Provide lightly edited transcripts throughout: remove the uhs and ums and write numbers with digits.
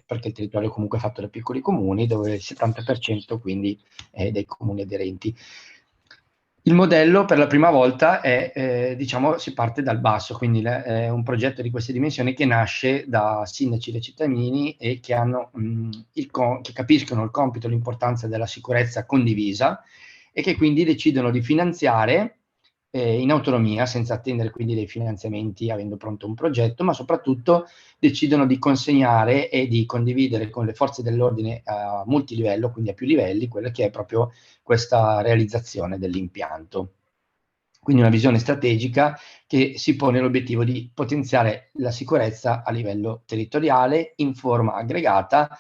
perché il territorio comunque è fatto da piccoli comuni, dove il 70% quindi è dei comuni aderenti. Il modello per la prima volta è, diciamo, si parte dal basso, quindi è un progetto di queste dimensioni che nasce da sindaci e cittadini e che hanno, che capiscono il compito e l'importanza della sicurezza condivisa e che quindi decidono di finanziare in autonomia, senza attendere quindi dei finanziamenti avendo pronto un progetto, ma soprattutto decidono di consegnare e di condividere con le forze dell'ordine a multilivello, quindi a più livelli, quella che è proprio questa realizzazione dell'impianto. Quindi una visione strategica che si pone l'obiettivo di potenziare la sicurezza a livello territoriale in forma aggregata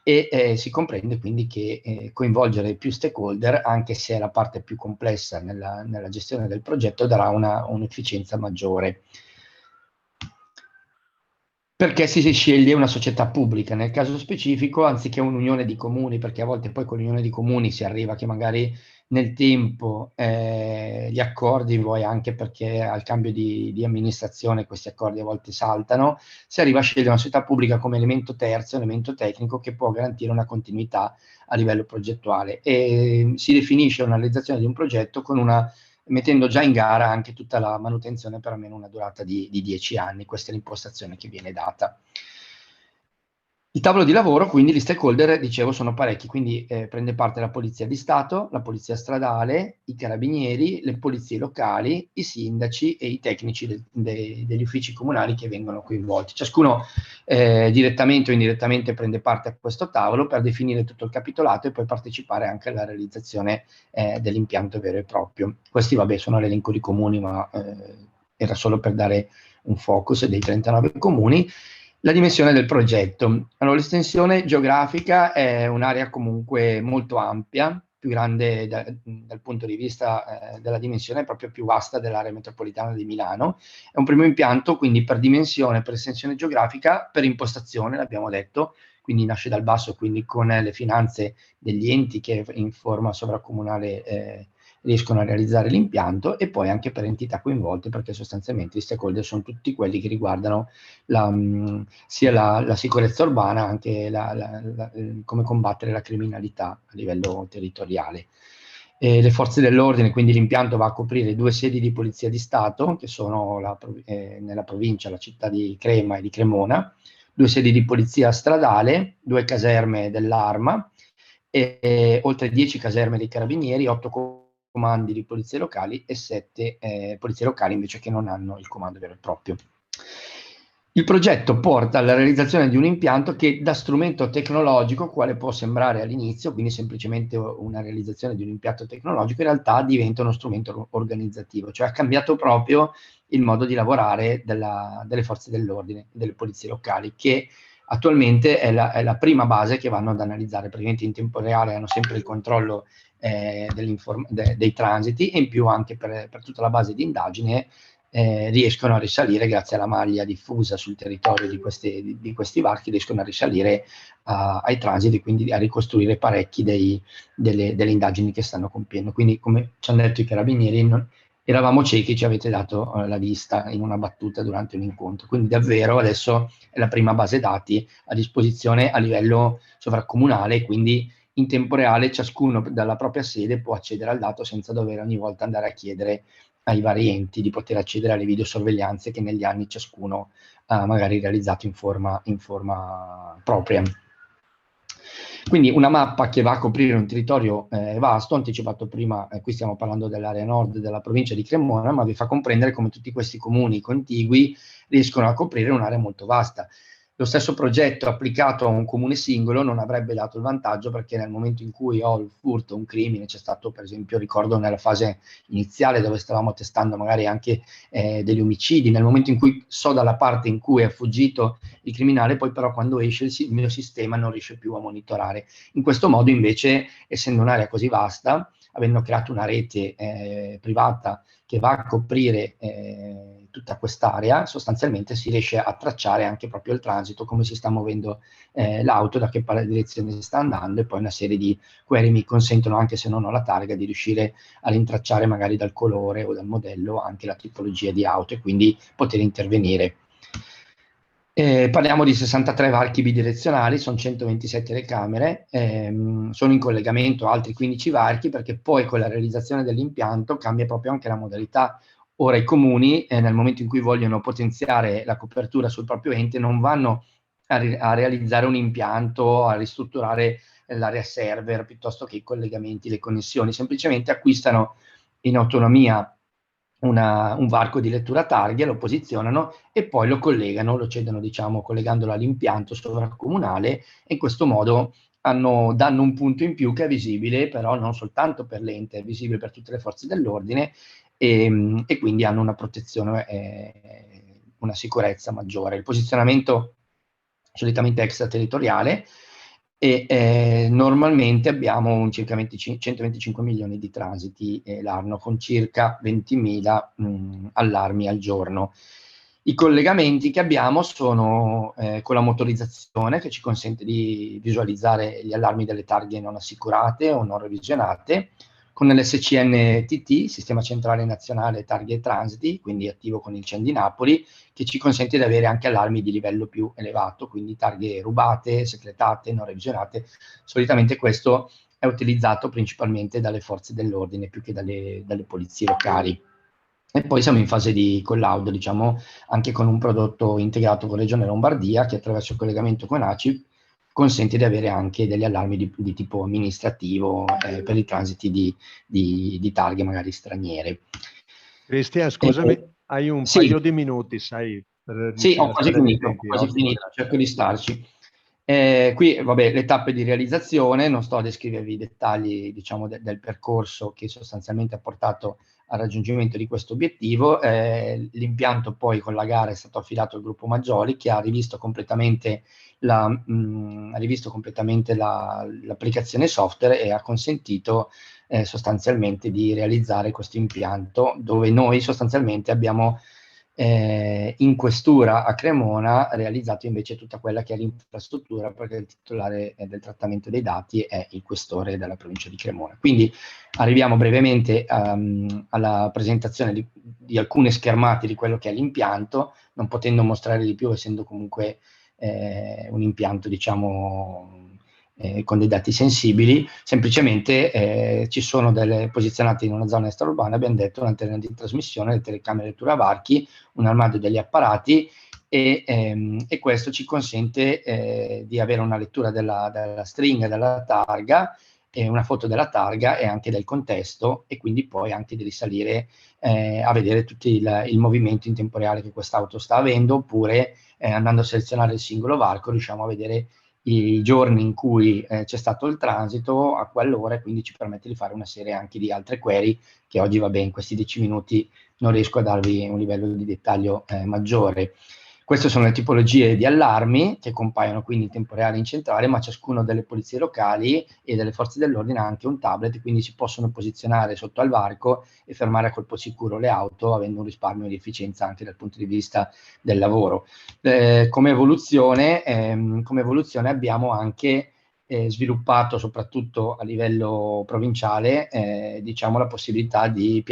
e si comprende quindi che coinvolgere più stakeholder, anche se è la parte più complessa nella gestione del progetto, darà un'efficienza maggiore. Perché si sceglie una società pubblica? Nel caso specifico, anziché un'unione di comuni, perché a volte poi con l'unione di comuni si arriva che magari nel tempo gli accordi, vuoi anche perché al cambio di amministrazione questi accordi a volte saltano, si arriva a scegliere una società pubblica come elemento terzo, elemento tecnico che può garantire una continuità a livello progettuale e si definisce una realizzazione di un progetto con mettendo già in gara anche tutta la manutenzione per almeno una durata di 10 anni. Questa è l'impostazione che viene data. Il tavolo di lavoro, quindi gli stakeholder, dicevo, sono parecchi, quindi prende parte la Polizia di Stato, la Polizia Stradale, i Carabinieri, le polizie locali, i sindaci e i tecnici degli uffici comunali che vengono coinvolti. Ciascuno direttamente o indirettamente prende parte a questo tavolo per definire tutto il capitolato e poi partecipare anche alla realizzazione dell'impianto vero e proprio. Questi, vabbè, sono l'elenco di comuni, ma era solo per dare un focus dei 39 comuni. La dimensione del progetto. Allora, l'estensione geografica è un'area comunque molto ampia, più grande dal punto di vista della dimensione, è proprio più vasta dell'area metropolitana di Milano. È un primo impianto, quindi per dimensione, per estensione geografica, per impostazione, l'abbiamo detto, quindi nasce dal basso, quindi con le finanze degli enti che in forma sovracomunale riescono a realizzare l'impianto, e poi anche per entità coinvolte, perché sostanzialmente i stakeholder sono tutti quelli che riguardano sia la sicurezza urbana, anche come combattere la criminalità a livello territoriale. Le forze dell'ordine, quindi l'impianto va a coprire 2 sedi di polizia di Stato, che sono nella provincia, la città di Crema e di Cremona, 2 sedi di polizia stradale, 2 caserme dell'Arma, oltre 10 caserme dei Carabinieri, 8 comandi di polizie locali e 7 polizie locali invece che non hanno il comando vero e proprio. Il progetto porta alla realizzazione di un impianto che da strumento tecnologico, quale può sembrare all'inizio, quindi semplicemente una realizzazione di un impianto tecnologico, in realtà diventa uno strumento organizzativo, cioè ha cambiato proprio il modo di lavorare delle forze dell'ordine, delle polizie locali, che attualmente è la prima base che vanno ad analizzare, praticamente in tempo reale hanno sempre il controllo dei transiti, e in più anche per tutta la base di indagine riescono a risalire, grazie alla maglia diffusa sul territorio di questi varchi, riescono a risalire ai transiti, quindi a ricostruire parecchi delle indagini che stanno compiendo. Quindi, come ci hanno detto i carabinieri, eravamo ciechi, ci avete dato la lista in una battuta durante un incontro. Quindi davvero adesso è la prima base dati a disposizione a livello sovracomunale, quindi in tempo reale ciascuno dalla propria sede può accedere al dato senza dover ogni volta andare a chiedere ai vari enti di poter accedere alle videosorveglianze che negli anni ciascuno ha magari realizzato in forma propria. Quindi una mappa che va a coprire un territorio vasto, anticipato prima, qui stiamo parlando dell'area nord della provincia di Cremona, ma vi fa comprendere come tutti questi comuni contigui riescono a coprire un'area molto vasta. Lo stesso progetto applicato a un comune singolo non avrebbe dato il vantaggio, perché nel momento in cui ho il furto, un crimine, c'è stato, per esempio, ricordo nella fase iniziale dove stavamo testando magari anche degli omicidi, nel momento in cui so dalla parte in cui è fuggito il criminale, poi però quando esce il mio sistema non riesce più a monitorare. In questo modo invece, essendo un'area così vasta, avendo creato una rete privata che va a coprire tutta quest'area, sostanzialmente si riesce a tracciare anche proprio il transito, come si sta muovendo l'auto, da che direzione sta andando, e poi una serie di query mi consentono, anche se non ho la targa, di riuscire a rintracciare magari dal colore o dal modello anche la tipologia di auto e quindi poter intervenire. Parliamo di 63 varchi bidirezionali, sono 127 le camere, sono in collegamento altri 15 varchi perché poi con la realizzazione dell'impianto cambia proprio anche la modalità. Ora i comuni, nel momento in cui vogliono potenziare la copertura sul proprio ente, non vanno a realizzare un impianto, a ristrutturare l'area server piuttosto che i collegamenti, le connessioni, semplicemente acquistano in autonomia un varco di lettura targhe, lo posizionano e poi lo collegano, lo cedono, diciamo, collegandolo all'impianto sovracomunale e in questo modo danno un punto in più che è visibile, però non soltanto per l'ente, è visibile per tutte le forze dell'ordine e quindi hanno una protezione, una sicurezza maggiore. Il posizionamento solitamente extraterritoriale e normalmente abbiamo circa 125 milioni di transiti l'anno con circa 20.000 allarmi al giorno. I collegamenti che abbiamo sono con la motorizzazione che ci consente di visualizzare gli allarmi delle targhe non assicurate o non revisionate, con l'SCNTT, Sistema Centrale Nazionale Targhe e Transiti, quindi attivo con il CEN di Napoli, che ci consente di avere anche allarmi di livello più elevato, quindi targhe rubate, secretate, non revisionate. Solitamente questo è utilizzato principalmente dalle forze dell'ordine più che dalle polizie locali. E poi siamo in fase di collaudo, diciamo, anche con un prodotto integrato con Regione Lombardia che attraverso il collegamento con ACIP consente di avere anche degli allarmi di tipo amministrativo per i transiti di targhe magari straniere. Cristian, scusami, hai un Sì, paio di minuti, sai, per sì, riuscire ho a quasi stare nei finito, tempi. Ottimo, grazie. cerco di starci. Qui, vabbè, le tappe di realizzazione, non sto a descrivervi i dettagli, diciamo, del percorso che sostanzialmente ha portato al raggiungimento di questo obiettivo. L'impianto poi con la gara è stato affidato al gruppo Maggioli che ha rivisto completamente l'applicazione software e ha consentito sostanzialmente di realizzare questo impianto dove noi sostanzialmente abbiamo in questura a Cremona realizzato invece tutta quella che è l'infrastruttura perché il titolare del trattamento dei dati è il questore della provincia di Cremona. Quindi arriviamo brevemente alla presentazione di alcune schermate di quello che è l'impianto, non potendo mostrare di più essendo comunque un impianto diciamo con dei dati sensibili, semplicemente ci sono delle posizionate in una zona extraurbana, abbiamo detto un'antenna di trasmissione, le telecamere lettura varchi, un armadio degli apparati e questo ci consente di avere una lettura della stringa della targa, una foto della targa e anche del contesto e quindi poi anche di risalire a vedere tutto il movimento in tempo reale che quest'auto sta avendo oppure andando a selezionare il singolo varco riusciamo a vedere i giorni in cui c'è stato il transito a quell'ora e quindi ci permette di fare una serie anche di altre query che oggi vabbè in questi 10 minuti non riesco a darvi un livello di dettaglio maggiore. Queste sono le tipologie di allarmi che compaiono quindi in tempo reale in centrale, ma ciascuno delle polizie locali e delle forze dell'ordine ha anche un tablet, quindi si possono posizionare sotto al varco e fermare a colpo sicuro le auto, avendo un risparmio di efficienza anche dal punto di vista del lavoro. Come evoluzione abbiamo anche sviluppato soprattutto a livello provinciale diciamo la possibilità di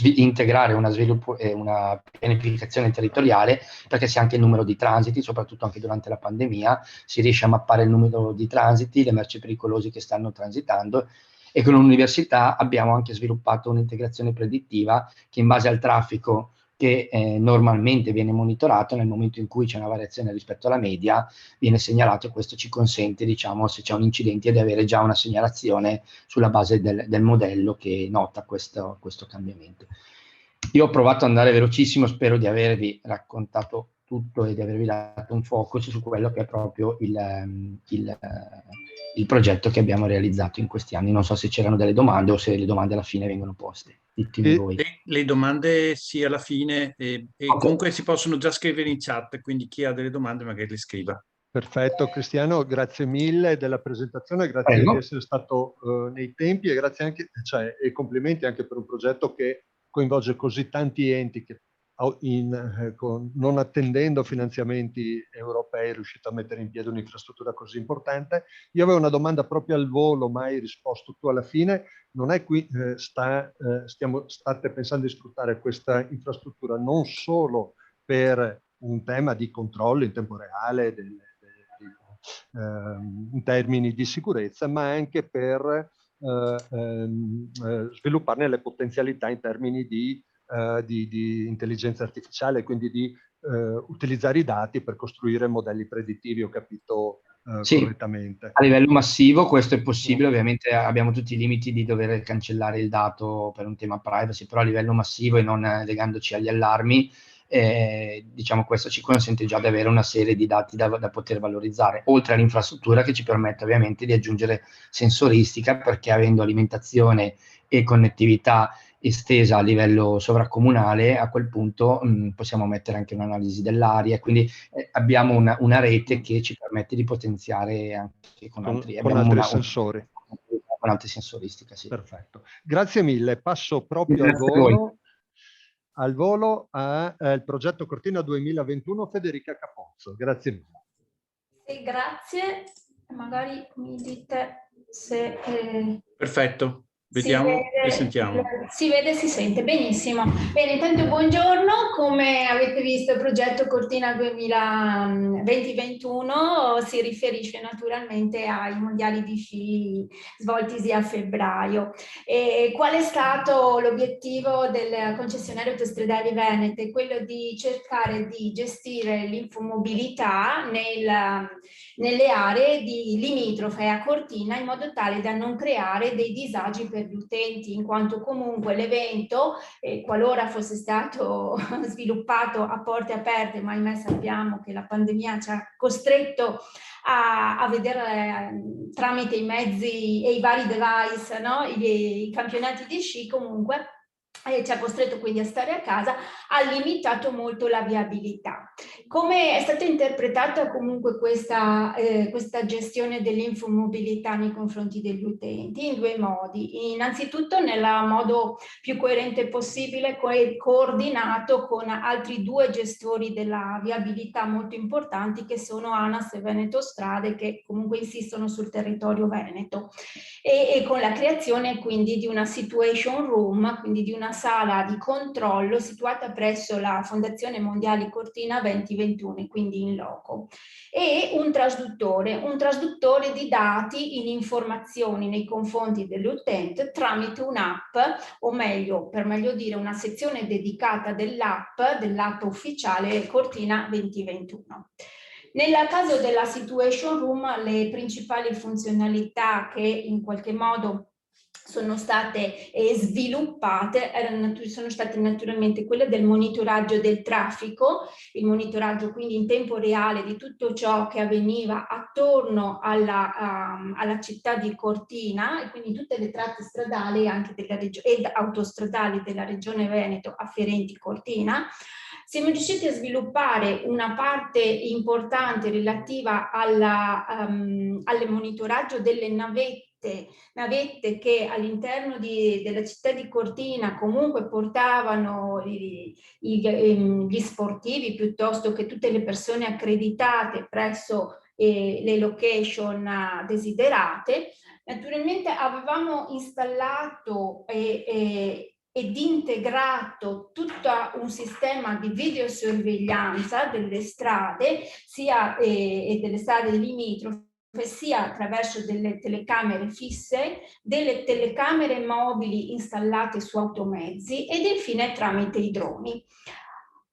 integrare una pianificazione territoriale perché si ha anche il numero di transiti, soprattutto anche durante la pandemia, si riesce a mappare il numero di transiti, le merci pericolose che stanno transitando e con l'università abbiamo anche sviluppato un'integrazione predittiva che in base al traffico che normalmente viene monitorato nel momento in cui c'è una variazione rispetto alla media, viene segnalato e questo ci consente, diciamo, se c'è un incidente, di avere già una segnalazione sulla base del modello che nota questo cambiamento. Io ho provato ad andare velocissimo, spero di avervi raccontato tutto e di avervi dato un focus su quello che è proprio il progetto che abbiamo realizzato in questi anni. Non so se c'erano delle domande o se le domande alla fine vengono poste. Ditemi voi. Le domande sì alla fine e Okay. comunque si possono già scrivere in chat, quindi chi ha delle domande magari le scriva. Perfetto, Cristiano, grazie mille della presentazione, grazie Prego. di essere stato nei tempi e grazie anche, e complimenti anche per un progetto che coinvolge così tanti enti che non attendendo finanziamenti europei è riuscito a mettere in piedi un'infrastruttura così importante. Io avevo una domanda proprio al volo, ma hai risposto tu alla fine. Non è qui, state pensando di sfruttare questa infrastruttura non solo per un tema di controllo in tempo reale in termini di sicurezza, ma anche per svilupparne le potenzialità in termini di intelligenza artificiale, quindi di utilizzare i dati per costruire modelli predittivi, ho capito Sì, correttamente. a livello massivo questo è possibile, ovviamente abbiamo tutti i limiti di dover cancellare il dato per un tema privacy, però a livello massivo e non legandoci agli allarmi, diciamo questo ci consente già di avere una serie di dati da poter valorizzare, oltre all'infrastruttura che ci permette ovviamente di aggiungere sensoristica, perché avendo alimentazione e connettività estesa a livello sovracomunale, a quel punto possiamo mettere anche un'analisi dell'aria, quindi abbiamo una rete che ci permette di potenziare anche con altri, con abbiamo altri sensori. con altre sensoristiche, sì. Perfetto. Grazie mille. Passo proprio Grazie a voi. al volo al progetto Cortina 2021, Federica Capozzo. Grazie mille. Sì, grazie. Magari mi dite se... Perfetto. Vediamo e sentiamo. Si vede e si sente benissimo. Bene, intanto buongiorno. Come avete visto, il progetto Cortina 2020-2021 si riferisce naturalmente ai mondiali di sci svoltisi a febbraio. E qual è stato l'obiettivo del concessionario autostradali Venete? Quello di cercare di gestire l'infomobilità nelle aree limitrofe a Cortina, in modo tale da non creare dei disagi per gli utenti, in quanto comunque l'evento, qualora fosse stato sviluppato a porte aperte, ma ahimè sappiamo che la pandemia ci ha costretto a vedere tramite i mezzi e i vari device, no? I campionati di sci, comunque ci ha costretto quindi a stare a casa, ha limitato molto la viabilità. Come è stata interpretata comunque questa gestione dell'infomobilità nei confronti degli utenti? In due modi. Innanzitutto nel modo più coerente possibile, coordinato con altri due gestori della viabilità molto importanti, che sono ANAS e Veneto Strade, che comunque insistono sul territorio veneto, e con la creazione quindi di una situation room, quindi di una sala di controllo situata presso la Fondazione Mondiale Cortina 2021, quindi in loco, e un trasduttore di dati in informazioni nei confronti dell'utente tramite un'app, o meglio, per meglio dire, una sezione dedicata dell'app ufficiale Cortina 2021. Nel caso della Situation Room, le principali funzionalità che in qualche modo sono state sviluppate sono state naturalmente quelle del monitoraggio del traffico, il monitoraggio quindi in tempo reale di tutto ciò che avveniva attorno alla città di Cortina, e quindi tutte le tratte stradali anche ed autostradali della regione Veneto afferenti Cortina. Siamo riusciti a sviluppare una parte importante relativa al monitoraggio delle navette che all'interno della città di Cortina comunque portavano gli sportivi, piuttosto che tutte le persone accreditate presso le location desiderate. Naturalmente avevamo installato ed integrato tutto un sistema di videosorveglianza delle strade e delle strade limitrofe, sia attraverso delle telecamere fisse, delle telecamere mobili installate su automezzi ed infine tramite i droni.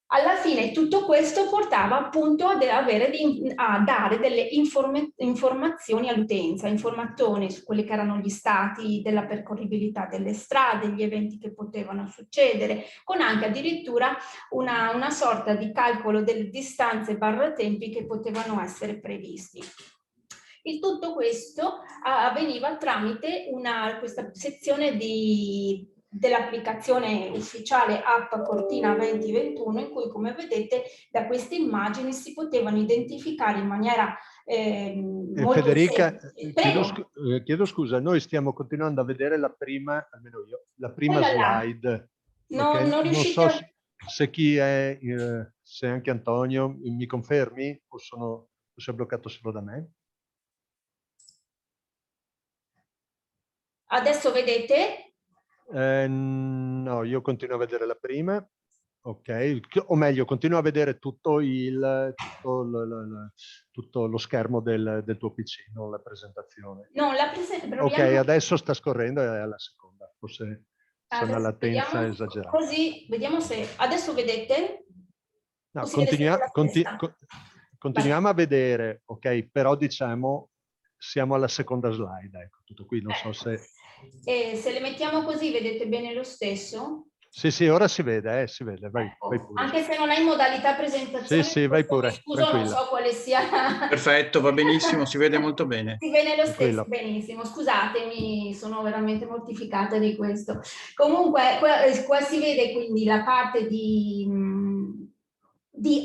Alla fine tutto questo portava appunto a dare delle informazioni all'utenza, informazioni su quelli che erano gli stati della percorribilità delle strade, gli eventi che potevano succedere, con anche addirittura una sorta di calcolo delle distanze barra tempi che potevano essere previsti. Il tutto questo avveniva tramite questa sezione dell'applicazione ufficiale app Cortina 2021, in cui, come vedete da queste immagini, si potevano identificare in maniera molto Federica, semplice. chiedo scusa, noi stiamo continuando a vedere la prima, almeno io, la prima slide. Okay? Non so se chi è, se anche Antonio mi confermi o si è bloccato solo da me. Adesso vedete? No, io continuo a vedere la prima. ok? O meglio, continua a vedere tutto lo schermo del tuo PC, non la presentazione. No, Ok, adesso sta scorrendo e è alla seconda, forse c'è una latenza vediamo, esagerata. così, vediamo se adesso vedete. No, Si vede sempre la stessa? continuiamo a vedere, ok? Però diciamo siamo alla seconda slide, ecco, tutto qui, non so se... E se le mettiamo così vedete bene lo stesso? Sì, sì, ora si vede, vai Ecco, pure. anche se non è in modalità presentazione, Sì, sì, vai pure, mi scuso, non tranquilla. so quale sia. Perfetto, va benissimo, si vede molto bene. Si vede lo stesso, Tranquilla. benissimo. Scusatemi, sono veramente mortificata di questo. Comunque, qua si vede quindi la parte di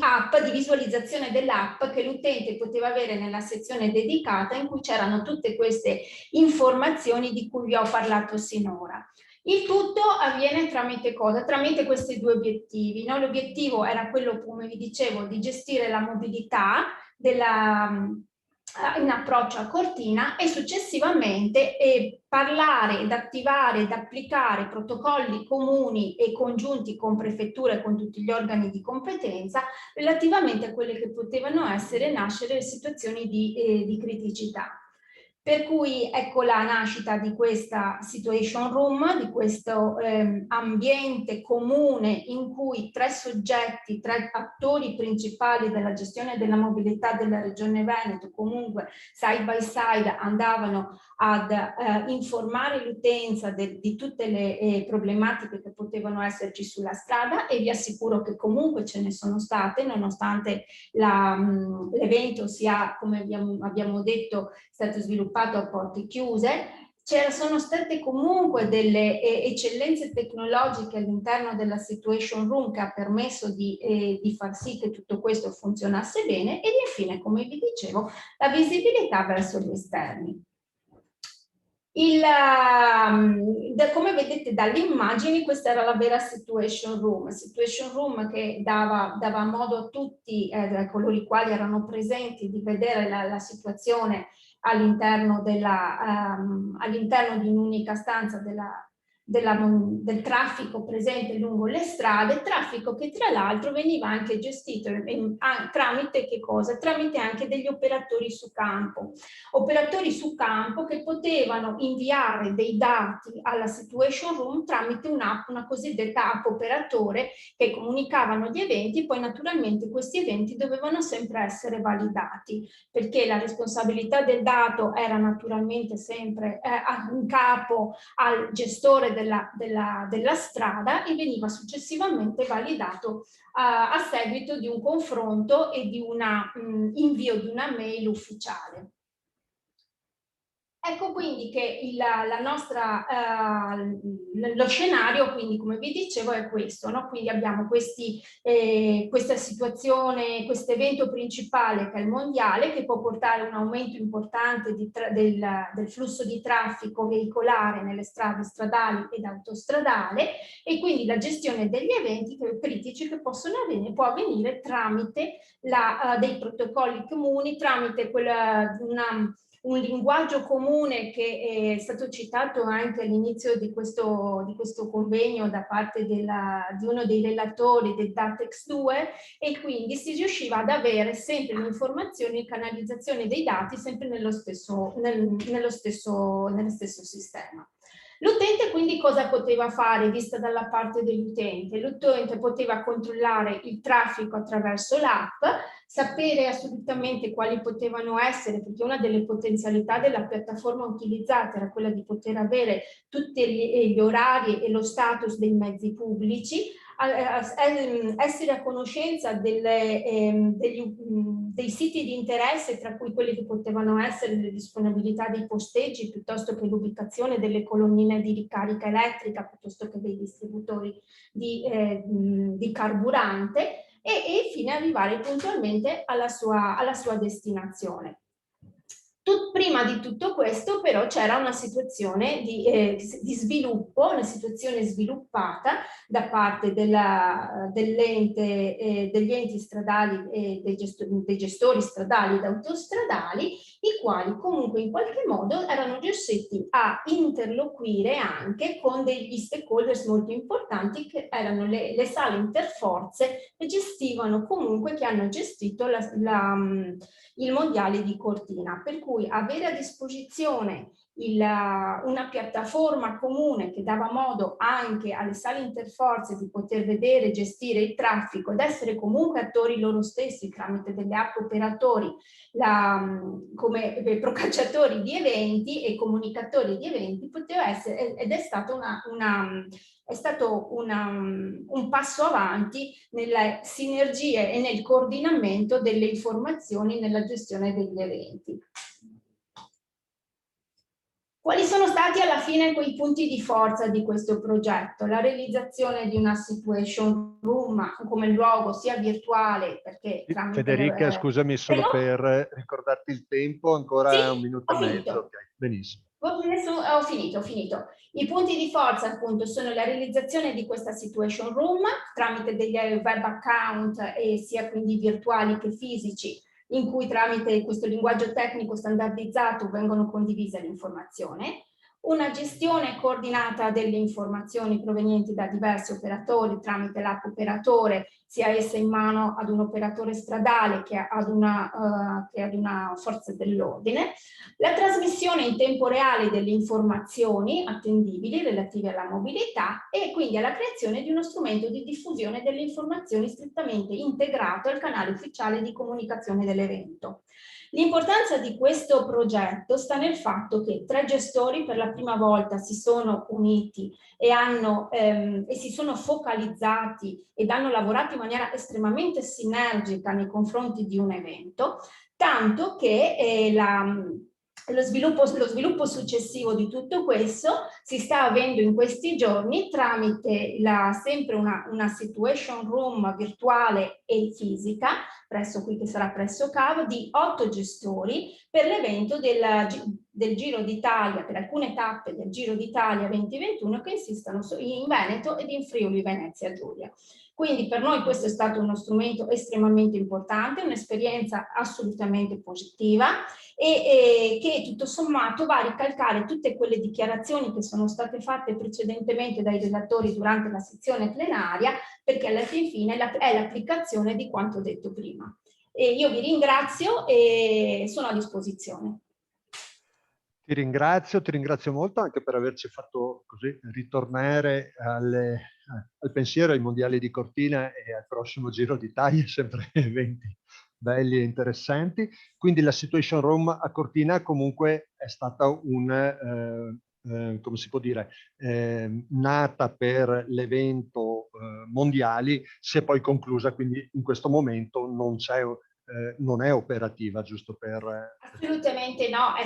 app, di visualizzazione dell'app che l'utente poteva avere nella sezione dedicata in cui c'erano tutte queste informazioni di cui vi ho parlato sinora. Il tutto avviene tramite cosa? Tramite questi due obiettivi. No? L'obiettivo era quello, come vi dicevo, di gestire la mobilità in approccio a Cortina e successivamente parlare ed attivare ed applicare protocolli comuni e congiunti con prefetture e con tutti gli organi di competenza relativamente a quelle che potevano nascere situazioni di criticità. Per cui ecco la nascita di questa situation room, di questo ambiente comune in cui tre soggetti, tre attori principali della gestione della mobilità della Regione Veneto, comunque side by side andavano ad informare l'utenza di tutte le problematiche che potevano esserci sulla strada, e vi assicuro che comunque ce ne sono state, nonostante l'evento sia, come abbiamo detto, stato sviluppato a porte chiuse. Sono state comunque delle eccellenze tecnologiche all'interno della situation room che ha permesso di far sì che tutto questo funzionasse bene, ed infine, come vi dicevo, la visibilità verso gli esterni. Come vedete dalle immagini, questa era la vera situation room che dava modo a tutti coloro i quali erano presenti di vedere la situazione all'interno di un'unica stanza del traffico presente lungo le strade, traffico che tra l'altro veniva anche gestito tramite che cosa? Tramite anche degli operatori su campo che potevano inviare dei dati alla situation room tramite un'app, una cosiddetta app operatore, che comunicavano gli eventi. Poi naturalmente questi eventi dovevano sempre essere validati, perché la responsabilità del dato era naturalmente sempre in capo al gestore della strada e veniva successivamente validato a seguito di un confronto e di un invio di una mail ufficiale. Ecco quindi che lo scenario, quindi come vi dicevo, è questo, no? Quindi abbiamo questa situazione, questo evento principale che è il mondiale, che può portare a un aumento importante del flusso di traffico veicolare nelle strade stradali ed autostradali, e quindi la gestione degli eventi critici che può avvenire tramite dei protocolli comuni, tramite un linguaggio comune che è stato citato anche all'inizio di questo convegno da parte di uno dei relatori del DATEX 2, e quindi si riusciva ad avere sempre le informazioni e canalizzazione dei dati sempre nello stesso sistema. L'utente quindi cosa poteva fare vista dalla parte dell'utente? L'utente poteva controllare il traffico attraverso l'app, sapere assolutamente quali potevano essere, perché una delle potenzialità della piattaforma utilizzata era quella di poter avere tutti gli orari e lo status dei mezzi pubblici, essere a conoscenza dei siti di interesse, tra cui quelli che potevano essere le disponibilità dei posteggi, piuttosto che l'ubicazione delle colonnine di ricarica elettrica, piuttosto che dei distributori di carburante, e infine arrivare puntualmente alla sua destinazione. Prima di tutto questo però c'era una situazione di sviluppo, una situazione sviluppata da parte dell'ente, degli enti stradali e dei gestori stradali ed autostradali, i quali comunque in qualche modo erano riusciti a interloquire anche con degli stakeholders molto importanti che erano le sale interforze che gestivano comunque, che hanno gestito il mondiale di Cortina, per cui avere a disposizione una piattaforma comune che dava modo anche alle sale interforze di poter vedere e gestire il traffico ed essere comunque attori loro stessi tramite delle app operatori, come procacciatori di eventi e comunicatori di eventi, poteva essere, ed è stato un passo avanti nelle sinergie e nel coordinamento delle informazioni nella gestione degli eventi. Quali sono stati alla fine quei punti di forza di questo progetto? La realizzazione di una situation room come luogo sia virtuale, perché tramite Federica, scusami solo per ricordarti il tempo, ancora sì, un minuto e mezzo. Okay, benissimo. Ho finito. I punti di forza appunto sono la realizzazione di questa situation room tramite degli web account e sia quindi virtuali che fisici, in cui tramite questo linguaggio tecnico standardizzato vengono condivise le informazioni, una gestione coordinata delle informazioni provenienti da diversi operatori tramite l'app operatore, sia essa in mano ad un operatore stradale che ad una forza dell'ordine, la trasmissione in tempo reale delle informazioni attendibili relative alla mobilità e quindi alla creazione di uno strumento di diffusione delle informazioni strettamente integrato al canale ufficiale di comunicazione dell'evento. L'importanza di questo progetto sta nel fatto che 3 gestori per la prima volta si sono uniti e si sono focalizzati ed hanno lavorato in maniera estremamente sinergica nei confronti di un evento, tanto che lo sviluppo successivo di tutto questo si sta avendo in questi giorni tramite sempre una situation room virtuale e fisica, che sarà presso CAV, di 8 gestori per l'evento del Giro d'Italia, per alcune tappe del Giro d'Italia 2021 che insistono in Veneto ed in Friuli Venezia Giulia. Quindi per noi questo è stato uno strumento estremamente importante, un'esperienza assolutamente positiva e che tutto sommato va a ricalcare tutte quelle dichiarazioni che sono state fatte precedentemente dai relatori durante la sezione plenaria, perché alla fine è l'applicazione di quanto detto prima. E io vi ringrazio e sono a disposizione. Ti ringrazio molto anche per averci fatto così ritornare al pensiero ai mondiali di Cortina e al prossimo Giro d'Italia, sempre eventi belli e interessanti. Quindi la Situation Room a Cortina comunque è stata come si può dire, nata per l'evento mondiali, si è poi conclusa, quindi in questo momento non è operativa, giusto per... Assolutamente no, è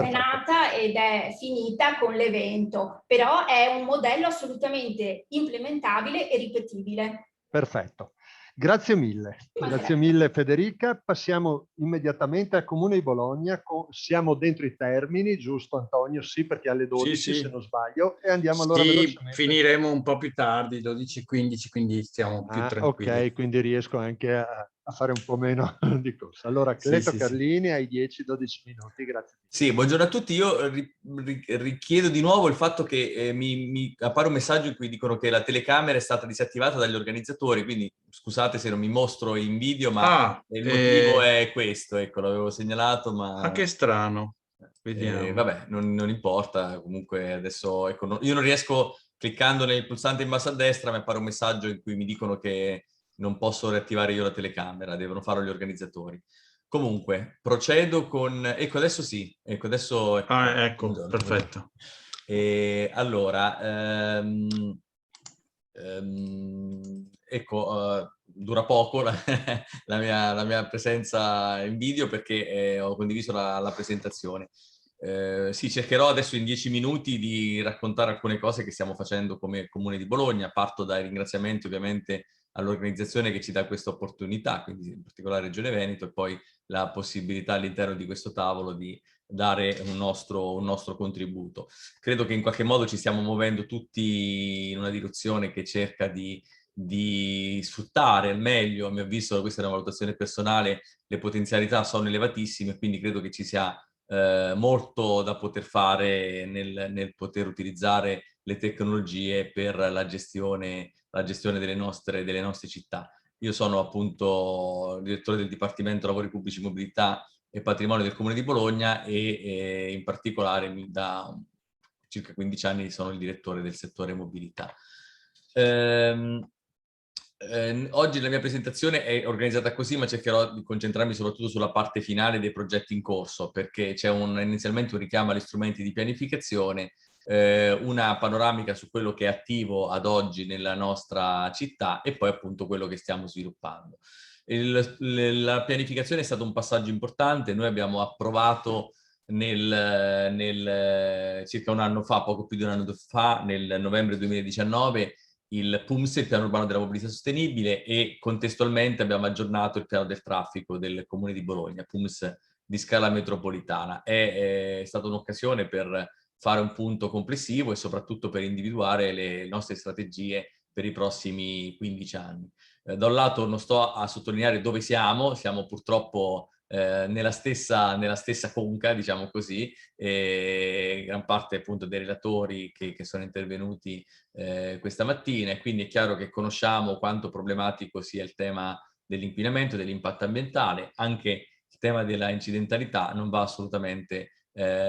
nata ed è finita con l'evento, però è un modello assolutamente implementabile e ripetibile. Perfetto. Grazie mille Federica. Passiamo immediatamente al Comune di Bologna. Siamo dentro i termini, giusto Antonio? Sì, perché alle 12 se non sbaglio. E andiamo allora velocemente. Finiremo un po' più tardi, 12:15, quindi stiamo più tranquilli. Ok, quindi riesco anche a fare un po' meno di corsa. Allora, Cleto Carlini, hai 10-12 minuti, grazie. Sì, buongiorno a tutti. Io richiedo di nuovo il fatto che mi appare un messaggio in cui dicono che la telecamera è stata disattivata dagli organizzatori, quindi scusate se non mi mostro in video, ma il motivo è questo, ecco, l'avevo segnalato, ma... Ah, che strano. Vediamo. Vabbè, non importa, comunque adesso, ecco, io non riesco, cliccando nel pulsante in basso a destra, mi appare un messaggio in cui mi dicono che non posso riattivare io la telecamera, devono farlo gli organizzatori. Comunque, procedo con... Ecco, adesso sì. Ecco, adesso... Ecco, perfetto. Allora, ecco, dura poco la mia presenza in video perché ho condiviso la presentazione. Sì, cercherò adesso in 10 minuti di raccontare alcune cose che stiamo facendo come Comune di Bologna. Parto dai ringraziamenti ovviamente all'organizzazione che ci dà questa opportunità, quindi in particolare Regione Veneto, e poi la possibilità all'interno di questo tavolo di dare un nostro contributo. Credo che in qualche modo ci stiamo muovendo tutti in una direzione che cerca di sfruttare al meglio, a mio avviso, questa è una valutazione personale, le potenzialità sono elevatissime, quindi credo che ci sia molto da poter fare nel poter utilizzare le tecnologie per la gestione delle nostre città. Io sono appunto direttore del Dipartimento Lavori Pubblici, Mobilità e Patrimonio del Comune di Bologna e in particolare da circa 15 anni sono il direttore del settore mobilità. Oggi la mia presentazione è organizzata così, ma cercherò di concentrarmi soprattutto sulla parte finale dei progetti in corso, perché c'è inizialmente un richiamo agli strumenti di pianificazione, una panoramica su quello che è attivo ad oggi nella nostra città e poi appunto quello che stiamo sviluppando. La pianificazione è stato un passaggio importante. Noi abbiamo approvato circa un anno fa, poco più di un anno fa, nel novembre 2019, il PUMS, il piano urbano della mobilità sostenibile, e contestualmente abbiamo aggiornato il piano del traffico del Comune di Bologna, PUMS di scala metropolitana. È stata un'occasione per fare un punto complessivo e soprattutto per individuare le nostre strategie per i prossimi 15 anni. Da un lato non sto a sottolineare dove siamo purtroppo nella stessa conca, diciamo così, e gran parte appunto dei relatori che sono intervenuti questa mattina, e quindi è chiaro che conosciamo quanto problematico sia il tema dell'inquinamento, dell'impatto ambientale. Anche il tema della incidentalità non va assolutamente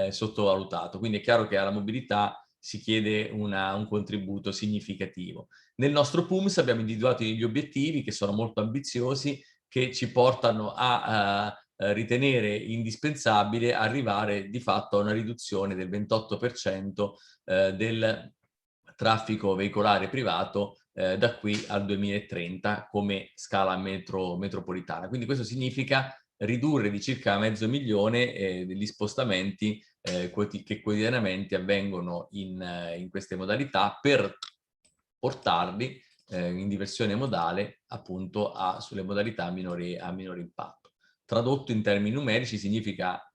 sottovalutato, quindi è chiaro che alla mobilità si chiede un contributo significativo. Nel nostro PUMS abbiamo individuato gli obiettivi che sono molto ambiziosi, che ci portano a ritenere indispensabile arrivare di fatto a una riduzione del 28% del traffico veicolare privato da qui al 2030 come scala metropolitana. Quindi questo significa ridurre di circa 500.000 degli spostamenti che quotidianamente avvengono in queste modalità, per portarli in diversione modale appunto sulle modalità a minore impatto. Tradotto in termini numerici significa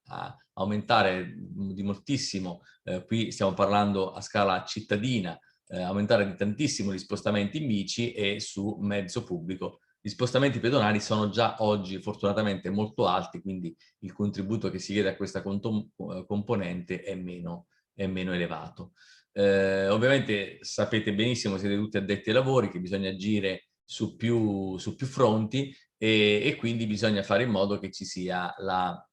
aumentare di moltissimo, qui stiamo parlando a scala cittadina, aumentare di tantissimo gli spostamenti in bici e su mezzo pubblico. Gli spostamenti pedonali sono già oggi fortunatamente molto alti, quindi il contributo che si chiede a questa componente è meno elevato. Ovviamente sapete benissimo, siete tutti addetti ai lavori, che bisogna agire su più fronti e quindi bisogna fare in modo che ci sia la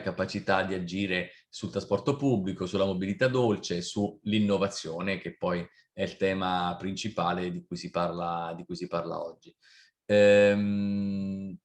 capacità di agire sul trasporto pubblico, sulla mobilità dolce, sull'innovazione, che poi è il tema principale di cui si parla oggi. Nello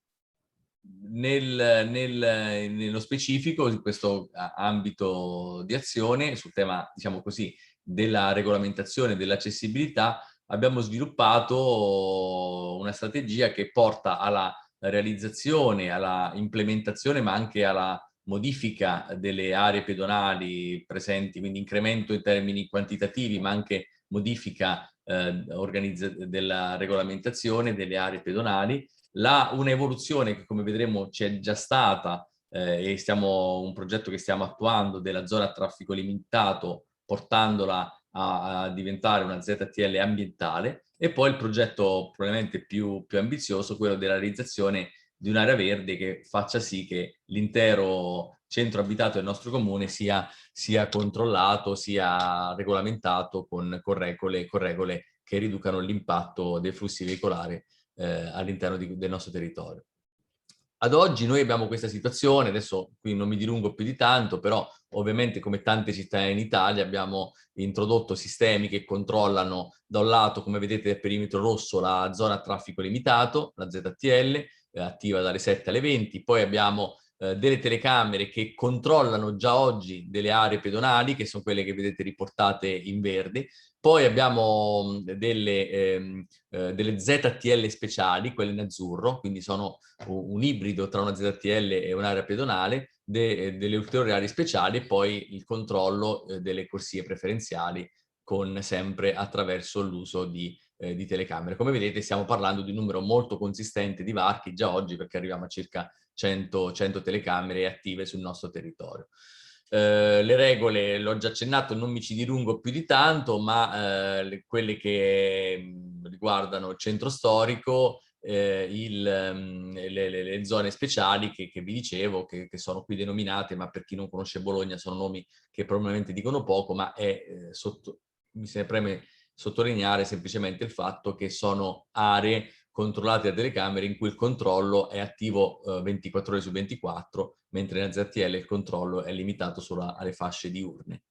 specifico, in questo ambito di azione, sul tema, diciamo così, della regolamentazione, dell'accessibilità, abbiamo sviluppato una strategia che porta alla realizzazione, alla implementazione, ma anche alla modifica delle aree pedonali presenti, quindi incremento in termini quantitativi, ma anche modifica della regolamentazione delle aree pedonali. Un'evoluzione che, come vedremo, c'è già stata e un progetto che stiamo attuando della zona a traffico limitato, portandola a diventare una ZTL ambientale, e poi il progetto probabilmente più ambizioso, quello della realizzazione di un'area verde che faccia sì che l'intero centro abitato del nostro comune sia controllato, sia regolamentato con regole che riducano l'impatto dei flussi veicolari all'interno del nostro territorio. Ad oggi noi abbiamo questa situazione, adesso qui non mi dilungo più di tanto, però ovviamente come tante città in Italia abbiamo introdotto sistemi che controllano da un lato, come vedete nel perimetro rosso, la zona a traffico limitato, la ZTL, attiva dalle 7 alle 20, poi abbiamo delle telecamere che controllano già oggi delle aree pedonali, che sono quelle che vedete riportate in verde. Poi abbiamo delle ZTL speciali, quelle in azzurro, quindi sono un ibrido tra una ZTL e un'area pedonale, delle ulteriori aree speciali, e poi il controllo delle corsie preferenziali, con sempre attraverso l'uso di di telecamere. Come vedete stiamo parlando di un numero molto consistente di varchi già oggi, perché arriviamo a circa 100 telecamere attive sul nostro territorio. Le regole, l'ho già accennato, non mi ci dilungo più di tanto, ma quelle che riguardano il centro storico, le zone speciali che vi dicevo, che sono qui denominate, ma per chi non conosce Bologna sono nomi che probabilmente dicono poco, ma mi preme sottolineare semplicemente il fatto che sono aree controllate da telecamere in cui il controllo è attivo 24 ore su 24, mentre in ZTL il controllo è limitato solo alle fasce diurne.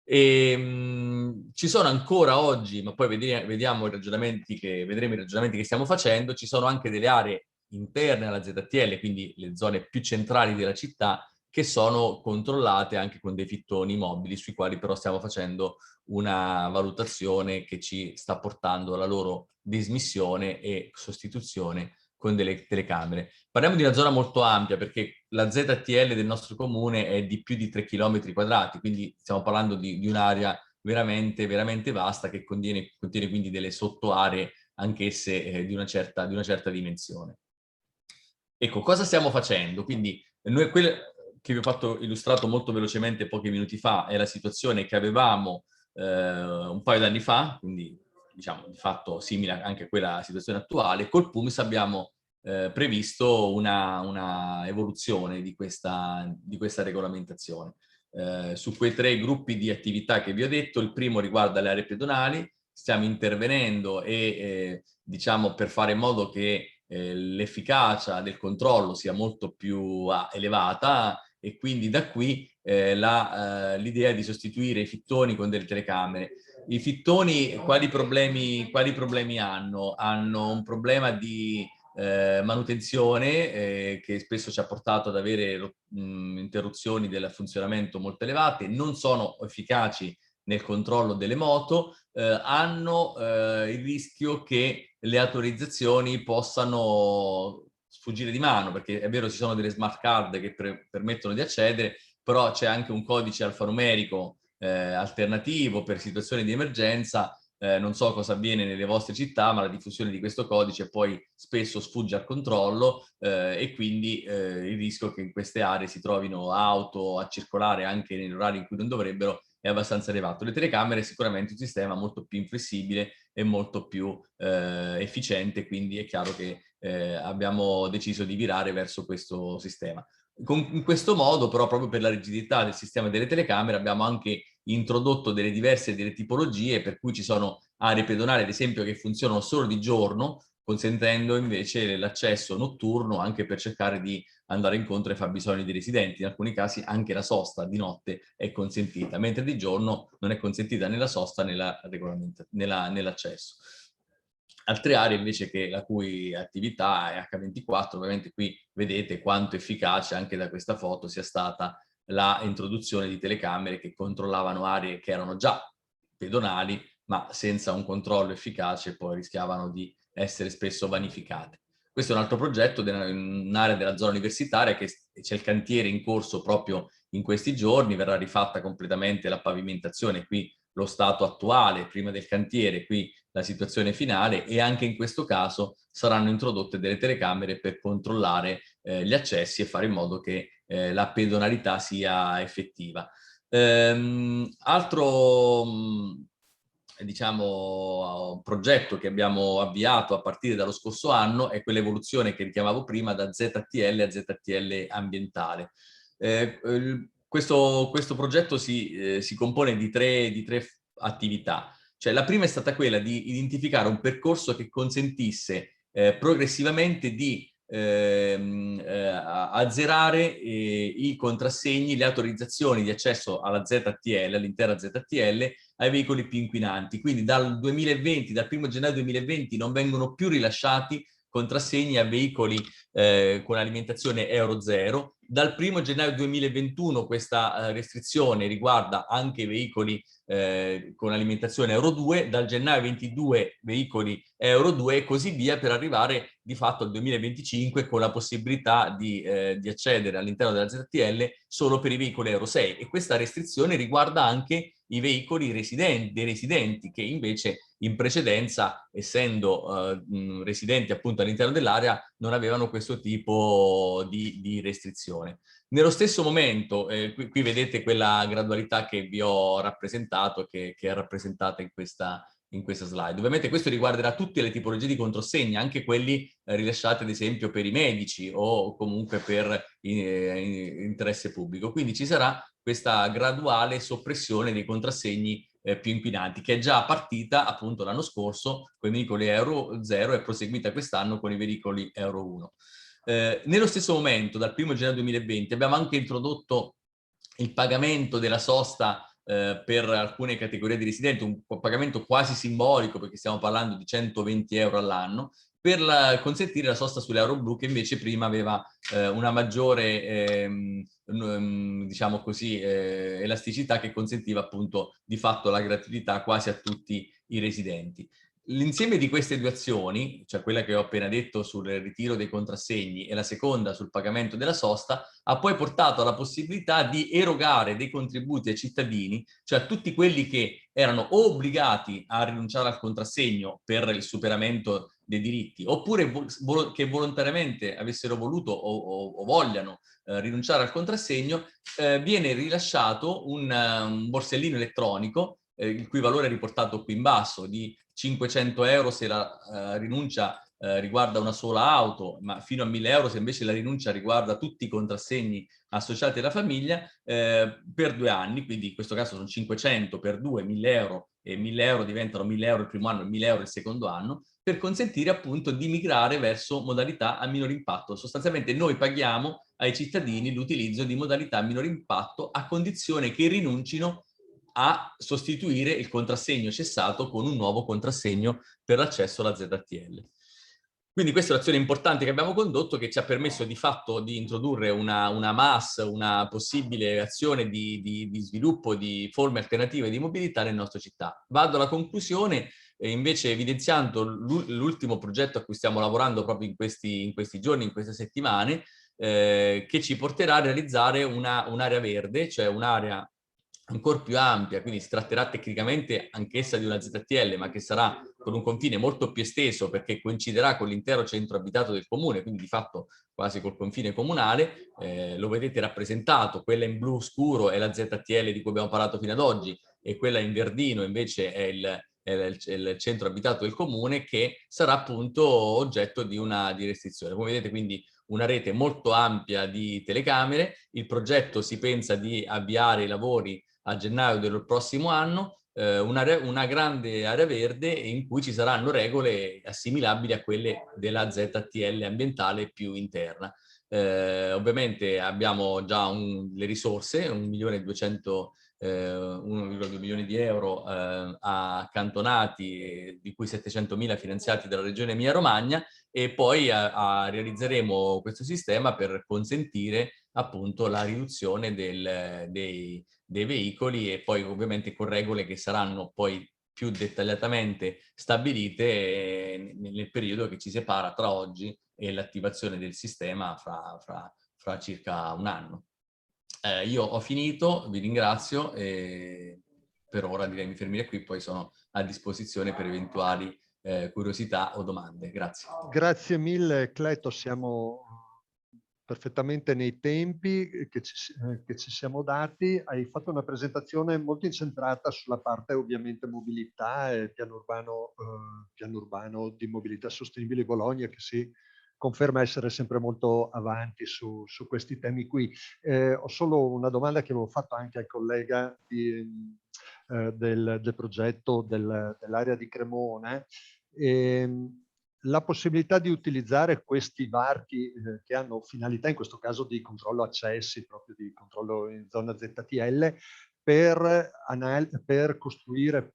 Ci sono ancora oggi, ma poi vedremo i ragionamenti che stiamo facendo, ci sono anche delle aree interne alla ZTL, quindi le zone più centrali della città, che sono controllate anche con dei fittoni mobili, sui quali però stiamo facendo una valutazione che ci sta portando alla loro dismissione e sostituzione con delle telecamere. Parliamo di una zona molto ampia, perché la ZTL del nostro comune è di più di 3 km quadrati, quindi stiamo parlando di un'area veramente, veramente vasta, che contiene quindi delle sottoaree anch'esse di una certa dimensione. Ecco, cosa stiamo facendo? Quindi noi quello che vi ho illustrato molto velocemente pochi minuti fa è la situazione che avevamo un paio d'anni fa, quindi diciamo di fatto simile anche a quella situazione attuale. Col PUMIS abbiamo previsto una evoluzione di questa regolamentazione. Su quei 3 gruppi di attività che vi ho detto, il primo riguarda le aree pedonali. Stiamo intervenendo e diciamo per fare in modo che l'efficacia del controllo sia molto più elevata, e quindi da qui l'idea è di sostituire i fittoni con delle telecamere. I fittoni quali problemi hanno? Hanno un problema di manutenzione che spesso ci ha portato ad avere interruzioni del funzionamento molto elevate, non sono efficaci nel controllo delle moto, hanno il rischio che le autorizzazioni possano sfuggire di mano, perché è vero ci sono delle smart card che permettono di accedere, però c'è anche un codice alfanumerico alternativo per situazioni di emergenza. Non so cosa avviene nelle vostre città, ma la diffusione di questo codice poi spesso sfugge al controllo e quindi il rischio che in queste aree si trovino auto a circolare anche negli orari in cui non dovrebbero è abbastanza elevato. Le telecamere è sicuramente un sistema molto più inflessibile e molto più efficiente, quindi è chiaro che abbiamo deciso di virare verso questo sistema. In questo modo, però, proprio per la rigidità del sistema delle telecamere, abbiamo anche introdotto delle tipologie, per cui ci sono aree pedonali, ad esempio, che funzionano solo di giorno, consentendo invece l'accesso notturno anche per cercare di andare incontro ai fabbisogni dei residenti. In alcuni casi anche la sosta di notte è consentita, mentre di giorno non è consentita né la sosta né nell'accesso. Altre aree invece la cui attività è H24, ovviamente qui vedete quanto efficace anche da questa foto sia stata la introduzione di telecamere che controllavano aree che erano già pedonali, ma senza un controllo efficace poi rischiavano di essere spesso vanificate. Questo è un altro progetto in un'area della zona universitaria, che c'è il cantiere in corso proprio in questi giorni, verrà rifatta completamente la pavimentazione, qui lo stato attuale prima del cantiere, qui la situazione finale, e anche in questo caso saranno introdotte delle telecamere per controllare gli accessi e fare in modo che la pedonalità sia effettiva. Altro diciamo progetto che abbiamo avviato a partire dallo scorso anno è quell'evoluzione che richiamavo prima da ZTL a ZTL ambientale. Questo progetto si compone di tre attività. Cioè, la prima è stata quella di identificare un percorso che consentisse progressivamente di azzerare i contrassegni, le autorizzazioni di accesso alla ZTL, all'intera ZTL, ai veicoli più inquinanti. Quindi dal 1 gennaio 2020 non vengono più rilasciati contrassegni a veicoli con alimentazione Euro 0, Dal 1° gennaio 2021 questa restrizione riguarda anche i veicoli con alimentazione Euro 2, dal gennaio 22 veicoli Euro 2 e così via, per arrivare di fatto al 2025 con la possibilità di accedere all'interno della ZTL solo per i veicoli Euro 6, e questa restrizione riguarda anche i veicoli dei residenti che invece in precedenza, essendo residenti appunto all'interno dell'area, non avevano questo tipo di restrizione. Nello stesso momento, qui vedete quella gradualità che vi ho rappresentato, che è rappresentata in questa slide. Ovviamente questo riguarderà tutte le tipologie di controsegni, anche quelli rilasciati ad esempio per i medici o comunque per interesse pubblico. Quindi ci sarà questa graduale soppressione dei contrassegni più inquinanti, che è già partita appunto l'anno scorso con i veicoli Euro 0 e proseguita quest'anno con i veicoli Euro 1. Nello stesso momento, dal 1° gennaio 2020, abbiamo anche introdotto il pagamento della sosta per alcune categorie di residenti, un pagamento quasi simbolico perché stiamo parlando di 120 euro all'anno, per consentire la sosta sull'Euro Blu, che invece prima aveva una maggiore diciamo così, elasticità, che consentiva appunto di fatto la gratuità quasi a tutti i residenti. L'insieme di queste due azioni, cioè quella che ho appena detto sul ritiro dei contrassegni e la seconda sul pagamento della sosta, ha poi portato alla possibilità di erogare dei contributi ai cittadini, cioè a tutti quelli che erano o obbligati a rinunciare al contrassegno per il superamento dei diritti, oppure che volontariamente avessero voluto o vogliano rinunciare al contrassegno, viene rilasciato un borsellino elettronico, il cui valore è riportato qui in basso, di 500 euro se la rinuncia riguarda una sola auto, ma fino a 1000 euro se invece la rinuncia riguarda tutti i contrassegni associati alla famiglia, per 2 anni, quindi in questo caso sono 500 per 2, 1000 euro, e 1000 euro diventano 1000 euro il primo anno e 1000 euro il secondo anno, per consentire appunto di migrare verso modalità a minor impatto. Sostanzialmente noi paghiamo ai cittadini l'utilizzo di modalità a minor impatto a condizione che rinuncino a sostituire il contrassegno cessato con un nuovo contrassegno per l'accesso alla ZTL. Quindi questa è un'azione importante che abbiamo condotto, che ci ha permesso di fatto di introdurre una MAS, una possibile azione di sviluppo di forme alternative di mobilità nelle nostre città. Vado alla conclusione, invece evidenziando l'ultimo progetto a cui stiamo lavorando proprio in questi giorni, in queste settimane, che ci porterà a realizzare un'area verde, cioè un'area ancora più ampia, quindi si tratterà tecnicamente anch'essa di una ZTL, ma che sarà con un confine molto più esteso perché coinciderà con l'intero centro abitato del comune, quindi di fatto quasi col confine comunale. Lo vedete rappresentato, quella in blu scuro è la ZTL di cui abbiamo parlato fino ad oggi, e quella in verdino invece è il centro abitato del comune, che sarà appunto oggetto di restrizione. Come vedete, quindi una rete molto ampia di telecamere. Il progetto si pensa di avviare i lavori a gennaio del prossimo anno, una grande area verde in cui ci saranno regole assimilabili a quelle della ZTL ambientale più interna. Ovviamente abbiamo già le risorse, 1,2 milioni di euro accantonati, di cui 700.000 finanziati dalla Regione Emilia-Romagna, e poi realizzeremo questo sistema per consentire appunto la riduzione dei veicoli, e poi ovviamente con regole che saranno poi più dettagliatamente stabilite nel periodo che ci separa tra oggi e l'attivazione del sistema fra circa un anno. Io ho finito, vi ringrazio e per ora direi mi fermerei qui, poi sono a disposizione per eventuali curiosità o domande. Grazie. Grazie mille Cleto, siamo perfettamente nei tempi che ci siamo dati. Hai fatto una presentazione molto incentrata sulla parte ovviamente mobilità e piano urbano di mobilità sostenibile Bologna, che si conferma essere sempre molto avanti su questi temi qui. Ho solo una domanda che avevo fatto anche al collega del progetto dell'area di Cremona. La possibilità di utilizzare questi varchi che hanno finalità in questo caso di controllo accessi, proprio di controllo in zona ZTL, per costruire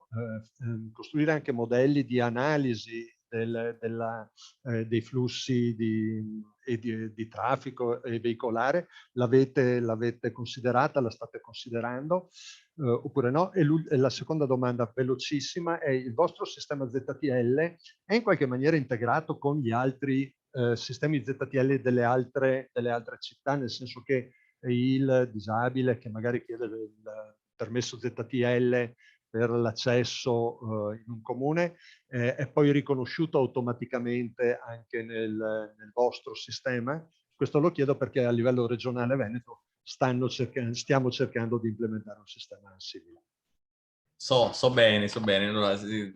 anche modelli di analisi dei flussi di traffico e veicolare, l'avete considerata, la state considerando oppure no? E la seconda domanda velocissima è: il vostro sistema ZTL è in qualche maniera integrato con gli altri sistemi ZTL delle altre città, nel senso che il disabile che magari chiede il permesso ZTL per l'accesso in un comune è poi riconosciuto automaticamente anche nel vostro sistema? Questo lo chiedo perché a livello regionale veneto stiamo cercando di implementare un sistema simile. So bene.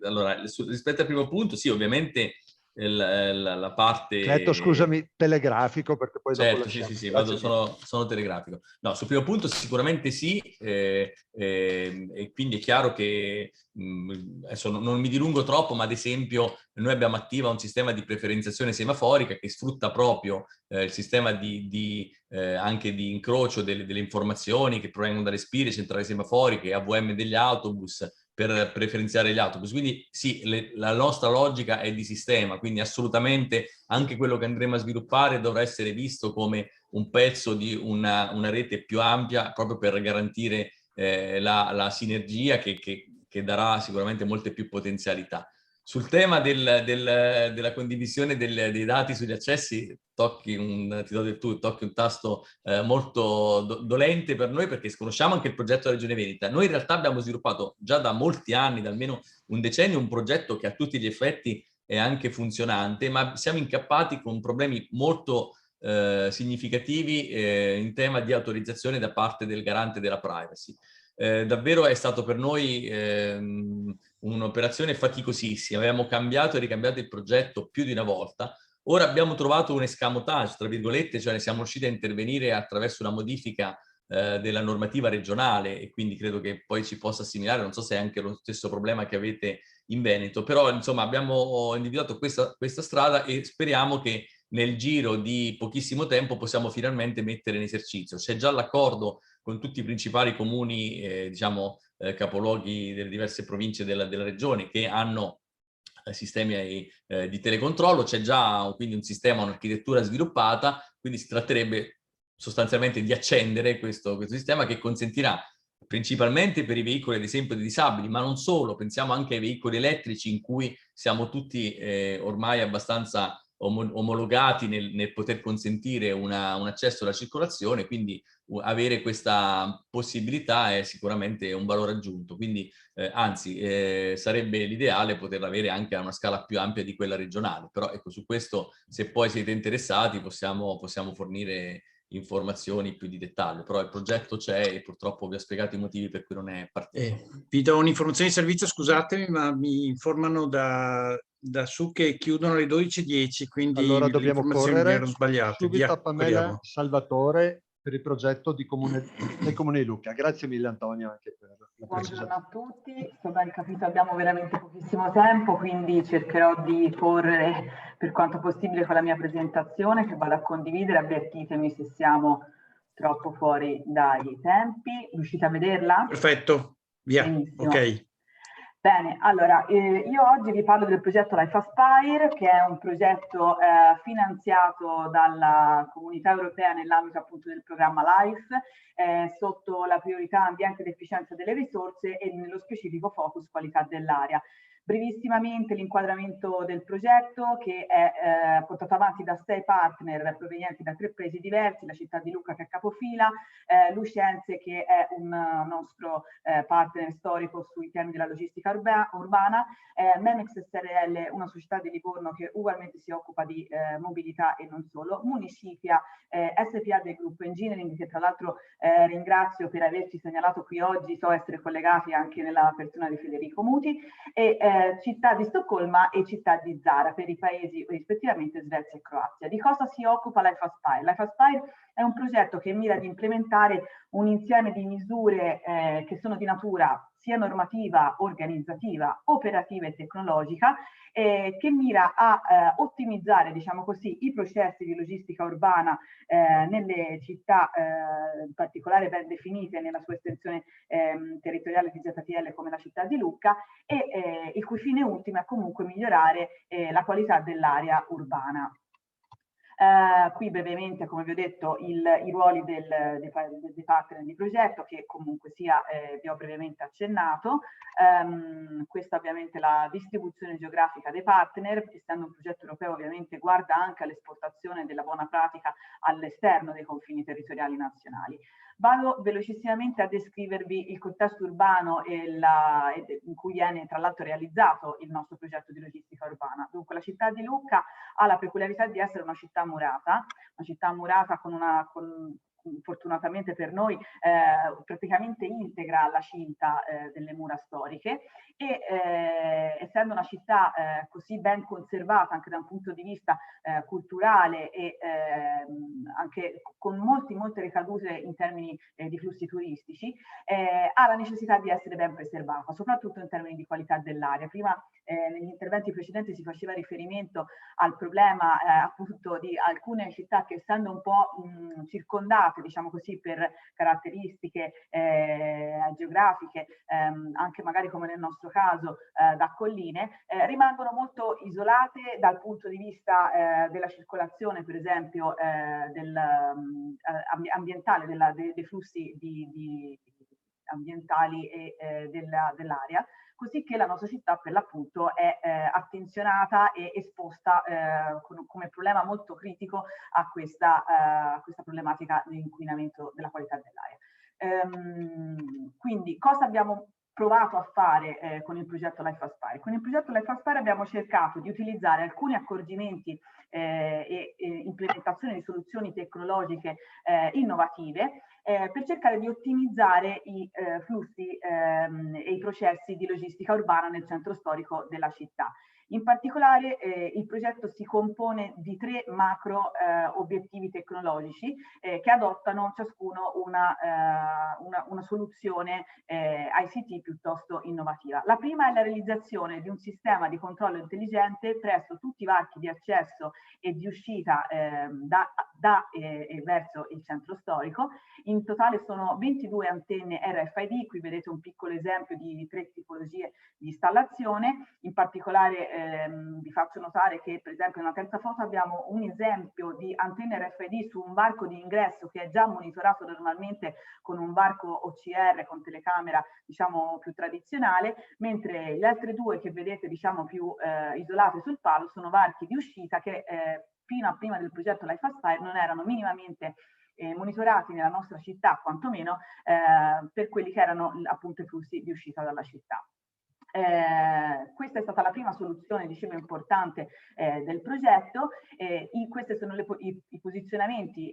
Allora, rispetto al primo punto, sì, ovviamente la parte... Cleto, scusami, telegrafico, perché poi dopo Certo, lasciamo. sì, sono telegrafico. No, sul primo punto sicuramente sì, e quindi è chiaro che, adesso non mi dilungo troppo, ma ad esempio noi abbiamo attiva un sistema di preferenziazione semaforica che sfrutta proprio il sistema anche di incrocio delle informazioni che provengono dalle spire, centrali semaforiche, AVM degli autobus, per preferenziare gli autobus. Quindi sì, la nostra logica è di sistema, quindi assolutamente anche quello che andremo a sviluppare dovrà essere visto come un pezzo di una rete più ampia, proprio per garantire la sinergia che darà sicuramente molte più potenzialità. Sul tema della condivisione dei dati sugli accessi, tocchi un tasto molto dolente per noi, perché conosciamo anche il progetto della Regione Veneto. Noi in realtà abbiamo sviluppato già da molti anni, da almeno un decennio, un progetto che a tutti gli effetti è anche funzionante, ma siamo incappati con problemi molto significativi in tema di autorizzazione da parte del garante della privacy. Davvero è stato per noi un'operazione faticosissima. Avevamo cambiato e ricambiato il progetto più di una volta. Ora abbiamo trovato un escamotage, tra virgolette, cioè ne siamo riusciti a intervenire attraverso una modifica della normativa regionale, e quindi credo che poi ci possa assimilare, non so se è anche lo stesso problema che avete in Veneto, però insomma abbiamo individuato questa strada e speriamo che nel giro di pochissimo tempo possiamo finalmente mettere in esercizio. C'è già l'accordo con tutti i principali comuni, capoluoghi delle diverse province della regione, che hanno sistemi di telecontrollo. C'è già quindi un sistema, un'architettura sviluppata, quindi si tratterebbe sostanzialmente di accendere questo sistema, che consentirà principalmente per i veicoli ad esempio dei disabili, ma non solo, pensiamo anche ai veicoli elettrici, in cui siamo tutti ormai abbastanza omologati nel poter consentire un accesso alla circolazione, quindi avere questa possibilità è sicuramente un valore aggiunto. Quindi anzi sarebbe l'ideale poterla avere anche a una scala più ampia di quella regionale, però ecco, su questo, se poi siete interessati, possiamo fornire informazioni più di dettaglio, però il progetto c'è e purtroppo vi ho spiegato i motivi per cui non è partito. Vi do un'informazione di servizio, scusatemi, ma mi informano da su che chiudono alle 12:10, quindi allora le dobbiamo informazioni correre erano sbagliate. subito a Pamela corriamo. Salvatore per il progetto del Comune di Lucca. Grazie mille Antonio anche per la Buongiorno precisazione. a tutti, se ho ben capito abbiamo veramente pochissimo tempo, quindi cercherò di correre per quanto possibile con la mia presentazione che vado a condividere. Avvertitemi se siamo troppo fuori dai tempi. Riuscite a vederla? Perfetto, via. Benissimo. Ok. Bene, allora io oggi vi parlo del progetto Life Aspire, che è un progetto finanziato dalla Comunità Europea nell'ambito appunto del programma LIFE, sotto la priorità ambiente ed efficienza delle risorse e nello specifico focus qualità dell'aria. Brevissimamente l'inquadramento del progetto, che è portato avanti da 6 partner provenienti da 3 paesi diversi, la città di Lucca che è capofila, Lucenze che è un nostro partner storico sui temi della logistica urbana, Memex SRL, una società di Livorno che ugualmente si occupa di mobilità e non solo, Municipia, SPA del gruppo Engineering, che tra l'altro ringrazio per averci segnalato qui oggi, so essere collegati anche nella persona di Federico Muti, e città di Stoccolma e città di Zara per i paesi rispettivamente Svezia e Croazia. Di cosa si occupa Life Aspire? Life Aspire è un progetto che mira ad implementare un insieme di misure che sono di natura sia normativa, organizzativa, operativa e tecnologica, che mira a ottimizzare, diciamo così, i processi di logistica urbana nelle città in particolare ben definite nella sua estensione territoriale di ZTL come la città di Lucca, e il cui fine ultimo è comunque migliorare la qualità dell'area urbana. Qui brevemente, come vi ho detto, i ruoli dei partner di progetto, che comunque sia vi ho brevemente accennato. Questa ovviamente la distribuzione geografica dei partner, essendo un progetto europeo ovviamente guarda anche all'esportazione della buona pratica all'esterno dei confini territoriali nazionali. Vado velocissimamente a descrivervi il contesto urbano in cui viene tra l'altro realizzato il nostro progetto di logistica urbana. Dunque la città di Lucca ha la peculiarità di essere una città murata con fortunatamente per noi praticamente integra la cinta delle mura storiche, e essendo una città così ben conservata anche da un punto di vista culturale e anche con molte ricadute in termini di flussi turistici, ha la necessità di essere ben preservata, soprattutto in termini di qualità dell'aria. Prima negli interventi precedenti si faceva riferimento al problema appunto di alcune città che, essendo un po' circondate, diciamo così, per caratteristiche geografiche, anche magari come nel nostro caso da colline, rimangono molto isolate dal punto di vista della circolazione, per esempio ambientale, dei flussi ambientali e dell'aria, così che la nostra città per l'appunto è attenzionata e esposta come problema molto critico a questa problematica di inquinamento della qualità dell'aria. Quindi cosa abbiamo provato a fare con il progetto Life Aspire? Con il progetto Life Aspire abbiamo cercato di utilizzare alcuni accorgimenti e implementazione di soluzioni tecnologiche innovative per cercare di ottimizzare i flussi e i processi di logistica urbana nel centro storico della città. In particolare il progetto si compone di 3 macro obiettivi tecnologici che adottano ciascuno una soluzione ICT piuttosto innovativa. La prima è la realizzazione di un sistema di controllo intelligente presso tutti i varchi di accesso e di uscita da e verso il centro storico. In totale sono 22 antenne RFID, qui vedete un piccolo esempio di 3 tipologie di installazione. In particolare vi faccio notare che per esempio nella terza foto abbiamo un esempio di antenne RFID su un varco di ingresso che è già monitorato normalmente con un varco OCR con telecamera diciamo più tradizionale, mentre le altre 2 che vedete diciamo più isolate sul palo sono varchi di uscita che fino a prima del progetto Life Aspire non erano minimamente monitorati nella nostra città, quantomeno per quelli che erano appunto i flussi di uscita dalla città. Questa è stata la prima soluzione, dicevo, importante del progetto. Questi sono i posizionamenti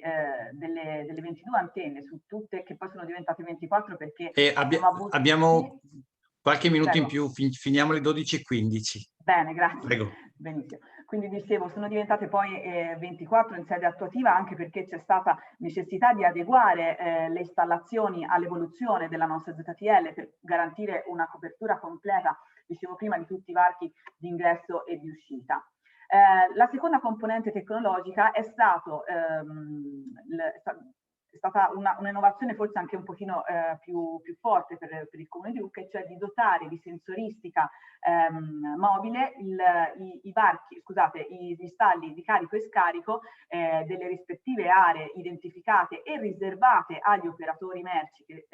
delle 22 antenne su tutte, che poi sono diventate 24 perché abbiamo qualche minuto Prego. in più, finiamo alle 12:15. Bene, grazie. Prego. Benissimo. Quindi dicevo, sono diventate poi 24 in sede attuativa, anche perché c'è stata necessità di adeguare le installazioni all'evoluzione della nostra ZTL per garantire una copertura completa, dicevo prima, di tutti i varchi di ingresso e di uscita. La seconda componente tecnologica è stata un'innovazione forse anche un pochino più forte per il Comune di Lucca, cioè di dotare di sensoristica mobile gli stalli di carico e scarico delle rispettive aree identificate e riservate agli operatori merci che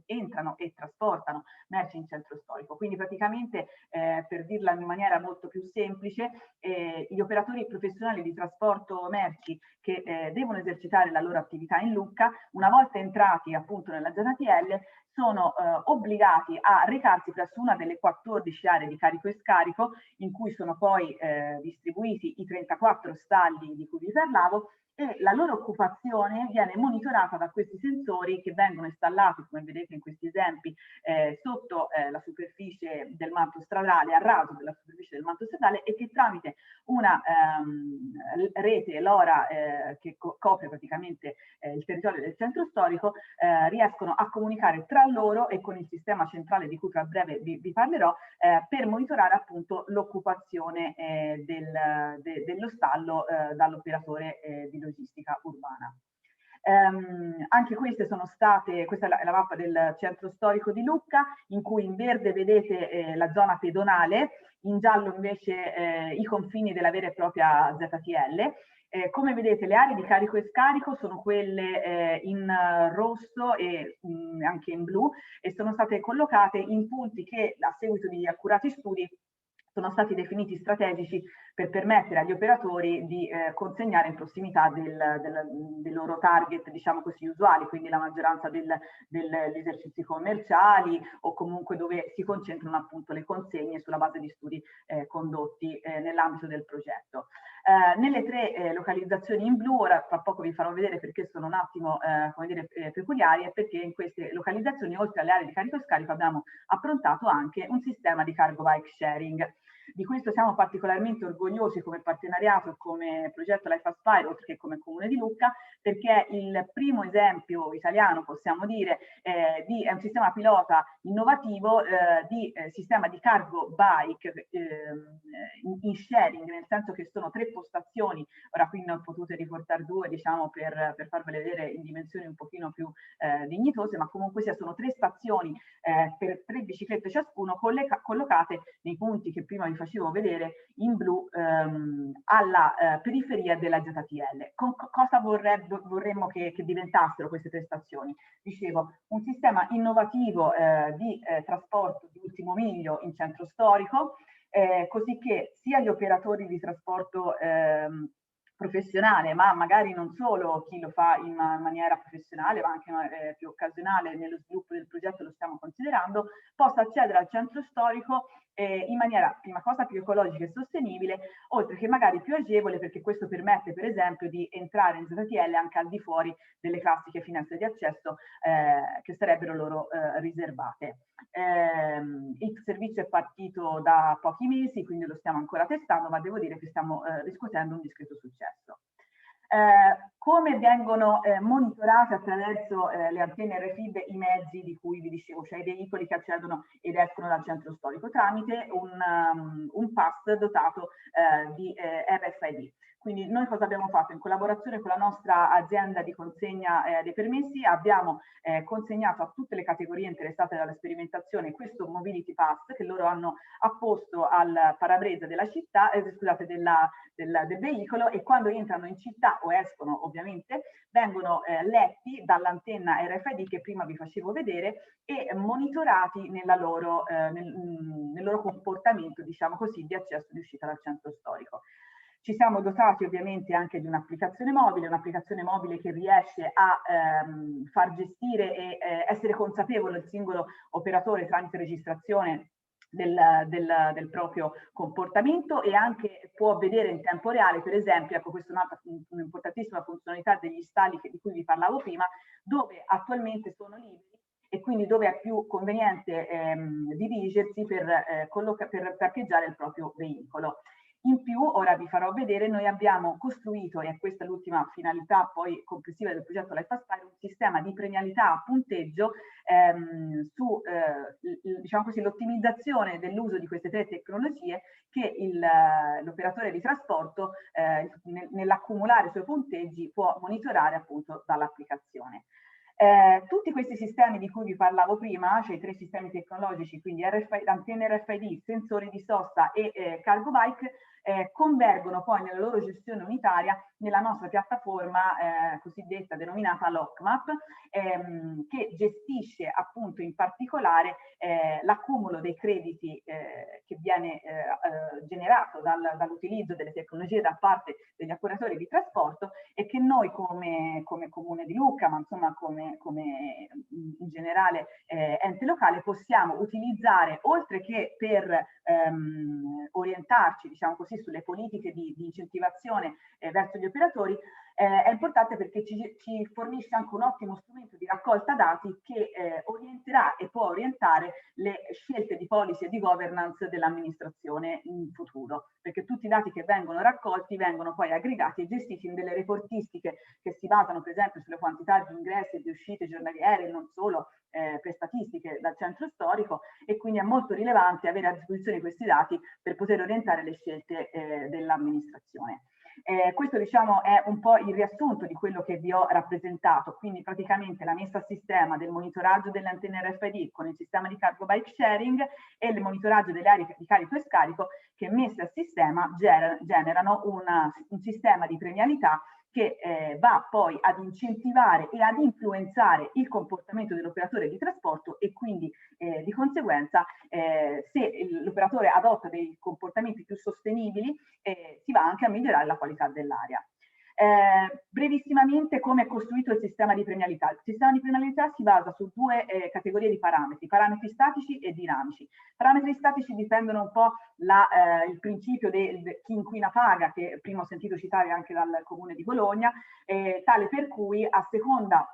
entrano e trasportano merci in centro storico. Quindi praticamente, per dirla in maniera molto più semplice, gli operatori professionali di trasporto merci che devono esercitare la loro attività in Lucca, una volta entrati appunto nella ZTL, sono obbligati a recarsi presso una delle 14 aree di carico e scarico, in cui sono poi distribuiti i 34 stalli di cui vi parlavo, e la loro occupazione viene monitorata da questi sensori che vengono installati, come vedete in questi esempi, sotto la superficie del manto stradale, a raso della superficie del manto stradale, e che tramite una rete LoRa che copre praticamente il territorio del centro storico riescono a comunicare tra loro e con il sistema centrale di cui tra breve vi parlerò, per monitorare appunto l'occupazione dello stallo dall'operatore di logistica urbana. Anche queste sono state, questa è la mappa del centro storico di Lucca, in cui in verde vedete la zona pedonale, in giallo invece i confini della vera e propria ZTL. Come vedete, le aree di carico e scarico sono quelle in rosso e anche in blu, e sono state collocate in punti che a seguito di accurati studi sono stati definiti strategici per permettere agli operatori di consegnare in prossimità dei loro target, diciamo così, usuali, quindi la maggioranza degli esercizi commerciali, o comunque dove si concentrano appunto le consegne sulla base di studi condotti nell'ambito del progetto. Nelle tre localizzazioni in blu, ora tra poco vi farò vedere perché sono un attimo come dire, peculiari, e perché in queste localizzazioni, oltre alle aree di carico e scarico, abbiamo approntato anche un sistema di cargo bike sharing. Di questo siamo particolarmente orgogliosi come partenariato e come progetto Life Aspire, oltre che come Comune di Lucca, perché è il primo esempio italiano, possiamo dire, è un sistema pilota innovativo di sistema di cargo bike in sharing, nel senso che sono 3 postazioni, ora qui ne ho potute riportare 2, diciamo, per farvele vedere in dimensioni un pochino più dignitose, ma comunque sono 3 stazioni per 3 biciclette ciascuno, collocate nei punti che prima vi facevo vedere in blu alla periferia della ZTL. Cosa vorremmo che diventassero queste 3 stazioni? Dicevo, un sistema innovativo di trasporto di ultimo miglio in centro storico, così che sia gli operatori di trasporto professionale, ma magari non solo chi lo fa in maniera professionale, ma anche più occasionale nello sviluppo del progetto, lo stiamo considerando, possa accedere al centro storico in maniera, prima cosa, più ecologica e sostenibile, oltre che magari più agevole, perché questo permette per esempio di entrare in ZTL anche al di fuori delle classiche finestre di accesso che sarebbero loro riservate. Il servizio è partito da pochi mesi, quindi lo stiamo ancora testando, ma devo dire che stiamo riscuotendo un discreto successo. Come vengono monitorate attraverso le antenne RFID i mezzi di cui vi dicevo, cioè i veicoli che accedono ed escono dal centro storico, tramite un pass dotato di RFID. Quindi noi cosa abbiamo fatto? In collaborazione con la nostra azienda di consegna dei permessi abbiamo consegnato a tutte le categorie interessate dalla sperimentazione questo Mobility Pass che loro hanno apposto al parabrezza della città, scusate, del veicolo, e quando entrano in città o escono ovviamente vengono letti dall'antenna RFID che prima vi facevo vedere e monitorati nel loro comportamento, diciamo così, di accesso e di uscita dal centro storico. Ci siamo dotati ovviamente anche di un'applicazione mobile che riesce a far gestire e essere consapevole il singolo operatore tramite registrazione del proprio comportamento, e anche può vedere in tempo reale, per esempio, ecco, questa è un'importantissima funzionalità degli stalli di cui vi parlavo prima, dove attualmente sono liberi e quindi dove è più conveniente dirigersi per parcheggiare il proprio veicolo. In più, ora vi farò vedere, noi abbiamo costruito, e questa è l'ultima finalità poi complessiva del progetto Life Aspire, un sistema di premialità a punteggio su diciamo così, l'ottimizzazione dell'uso di queste 3 tecnologie che l'operatore di trasporto nell'accumulare i suoi punteggi può monitorare appunto dall'applicazione. Tutti questi sistemi di cui vi parlavo prima, cioè i 3 sistemi tecnologici, quindi antenne RFID, sensori di sosta e cargo bike, convergono poi nella loro gestione unitaria nella nostra piattaforma cosiddetta denominata LockMap, che gestisce appunto in particolare l'accumulo dei crediti che viene generato dall'utilizzo delle tecnologie da parte degli operatori di trasporto, e che noi come Comune di Lucca, ma insomma come in generale ente locale, possiamo utilizzare, oltre che per orientarci, diciamo così, sulle politiche di incentivazione verso gli operatori, È importante perché ci fornisce anche un ottimo strumento di raccolta dati che orienterà e può orientare le scelte di policy e di governance dell'amministrazione in futuro, perché tutti i dati che vengono raccolti vengono poi aggregati e gestiti in delle reportistiche che si basano per esempio sulle quantità di ingressi e di uscite giornaliere, non solo per statistiche dal centro storico, e quindi è molto rilevante avere a disposizione questi dati per poter orientare le scelte dell'amministrazione. Questo diciamo è un po' il riassunto di quello che vi ho rappresentato, quindi praticamente la messa a sistema del monitoraggio delle antenne RFID con il sistema di cargo bike sharing e il monitoraggio delle aree di carico e scarico che messe a sistema generano un sistema di premialità che va poi ad incentivare e ad influenzare il comportamento dell'operatore di trasporto e quindi di conseguenza se l'operatore adotta dei comportamenti più sostenibili si va anche a migliorare la qualità dell'aria. Brevissimamente come è costruito il sistema di premialità. Il sistema di premialità si basa su due categorie di parametri statici e dinamici. I parametri statici difendono un po' il principio del chi inquina paga, che prima ho sentito citare anche dal Comune di Bologna, tale per cui a seconda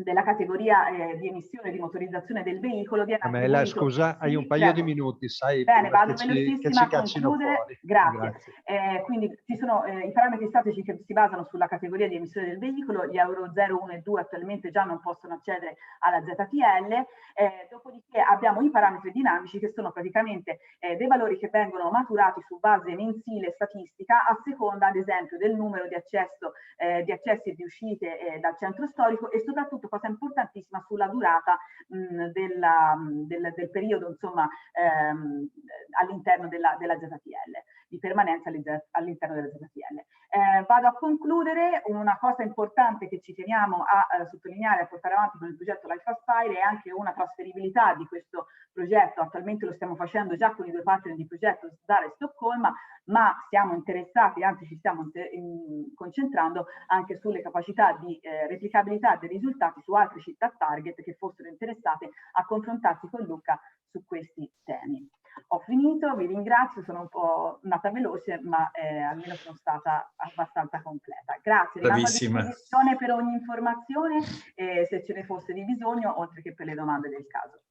della categoria di emissione di motorizzazione del veicolo viene Pamela, scusa, hai un paio di minuti, sai? Bene, vado che velocissima ci caccino fuori. Grazie. Quindi ci sono i parametri statici che si basano sulla categoria di emissione del veicolo, gli Euro 0, 1 e 2 attualmente già non possono accedere alla ZTL, dopodiché abbiamo i parametri dinamici che sono praticamente dei valori che vengono maturati su base mensile statistica a seconda ad esempio del numero di accessi e di uscite dal centro storico e soprattutto, cosa importantissima, sulla durata del periodo insomma all'interno della ZTL, di permanenza all'interno della ZTL. Vado a concludere. Una cosa importante che ci teniamo a sottolineare e a portare avanti con il progetto Life Aspire è anche una trasferibilità di questo progetto. Attualmente lo stiamo facendo già con i due partner di progetto, Zdara e Stoccolma, ma siamo interessati, anzi ci stiamo concentrando anche sulle capacità di replicabilità dei risultati su altre città target che fossero interessate a confrontarsi con Luca su questi temi. Ho finito, vi ringrazio, sono un po' andata veloce, ma almeno sono stata abbastanza completa. Grazie, rimango a disposizione per ogni informazione, se ce ne fosse di bisogno, oltre che per le domande del caso.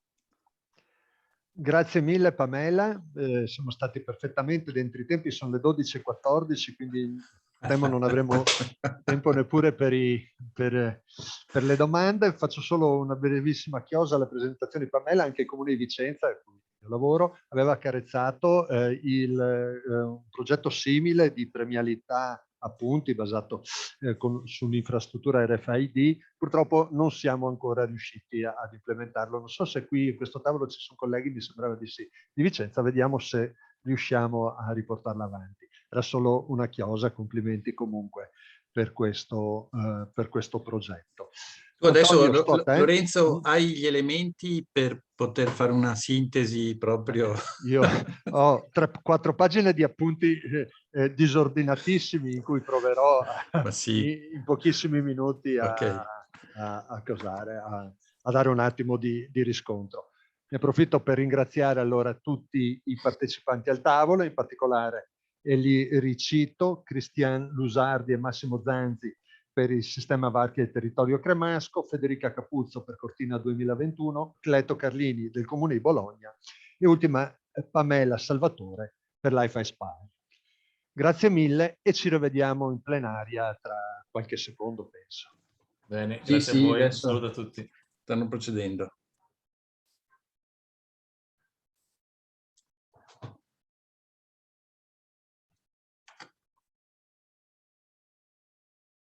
Grazie mille Pamela, siamo stati perfettamente dentro i tempi, sono le 12:14, quindi temo non avremo tempo neppure per le domande. Faccio solo una brevissima chiosa alla presentazione di Pamela. Anche il Comune di Vicenza, in cui io lavoro, aveva accarezzato un progetto simile di premialità a punti basato su un'infrastruttura RFID. Purtroppo non siamo ancora riusciti ad implementarlo. Non so se qui in questo tavolo ci sono colleghi, mi sembrava di sì, di Vicenza. Vediamo se riusciamo a riportarla avanti. Era solo una chiosa, complimenti comunque per questo progetto. Tu adesso, Lorenzo, hai gli elementi per poter fare una sintesi proprio? Io ho 4 pagine di appunti disordinatissimi in cui proverò in pochissimi minuti a dare un attimo di riscontro. Ne approfitto per ringraziare allora tutti i partecipanti al tavolo, in particolare e li ricito: Cristian Lusardi e Massimo Zanzi per il sistema Varchi del territorio cremasco, Federica Capuzzo per Cortina 2021, Cleto Carlini del Comune di Bologna e ultima Pamela Salvatore per Life Aspire. Grazie mille e ci rivediamo in plenaria tra qualche secondo, penso. Bene, grazie a voi, saluto a tutti. Stanno procedendo.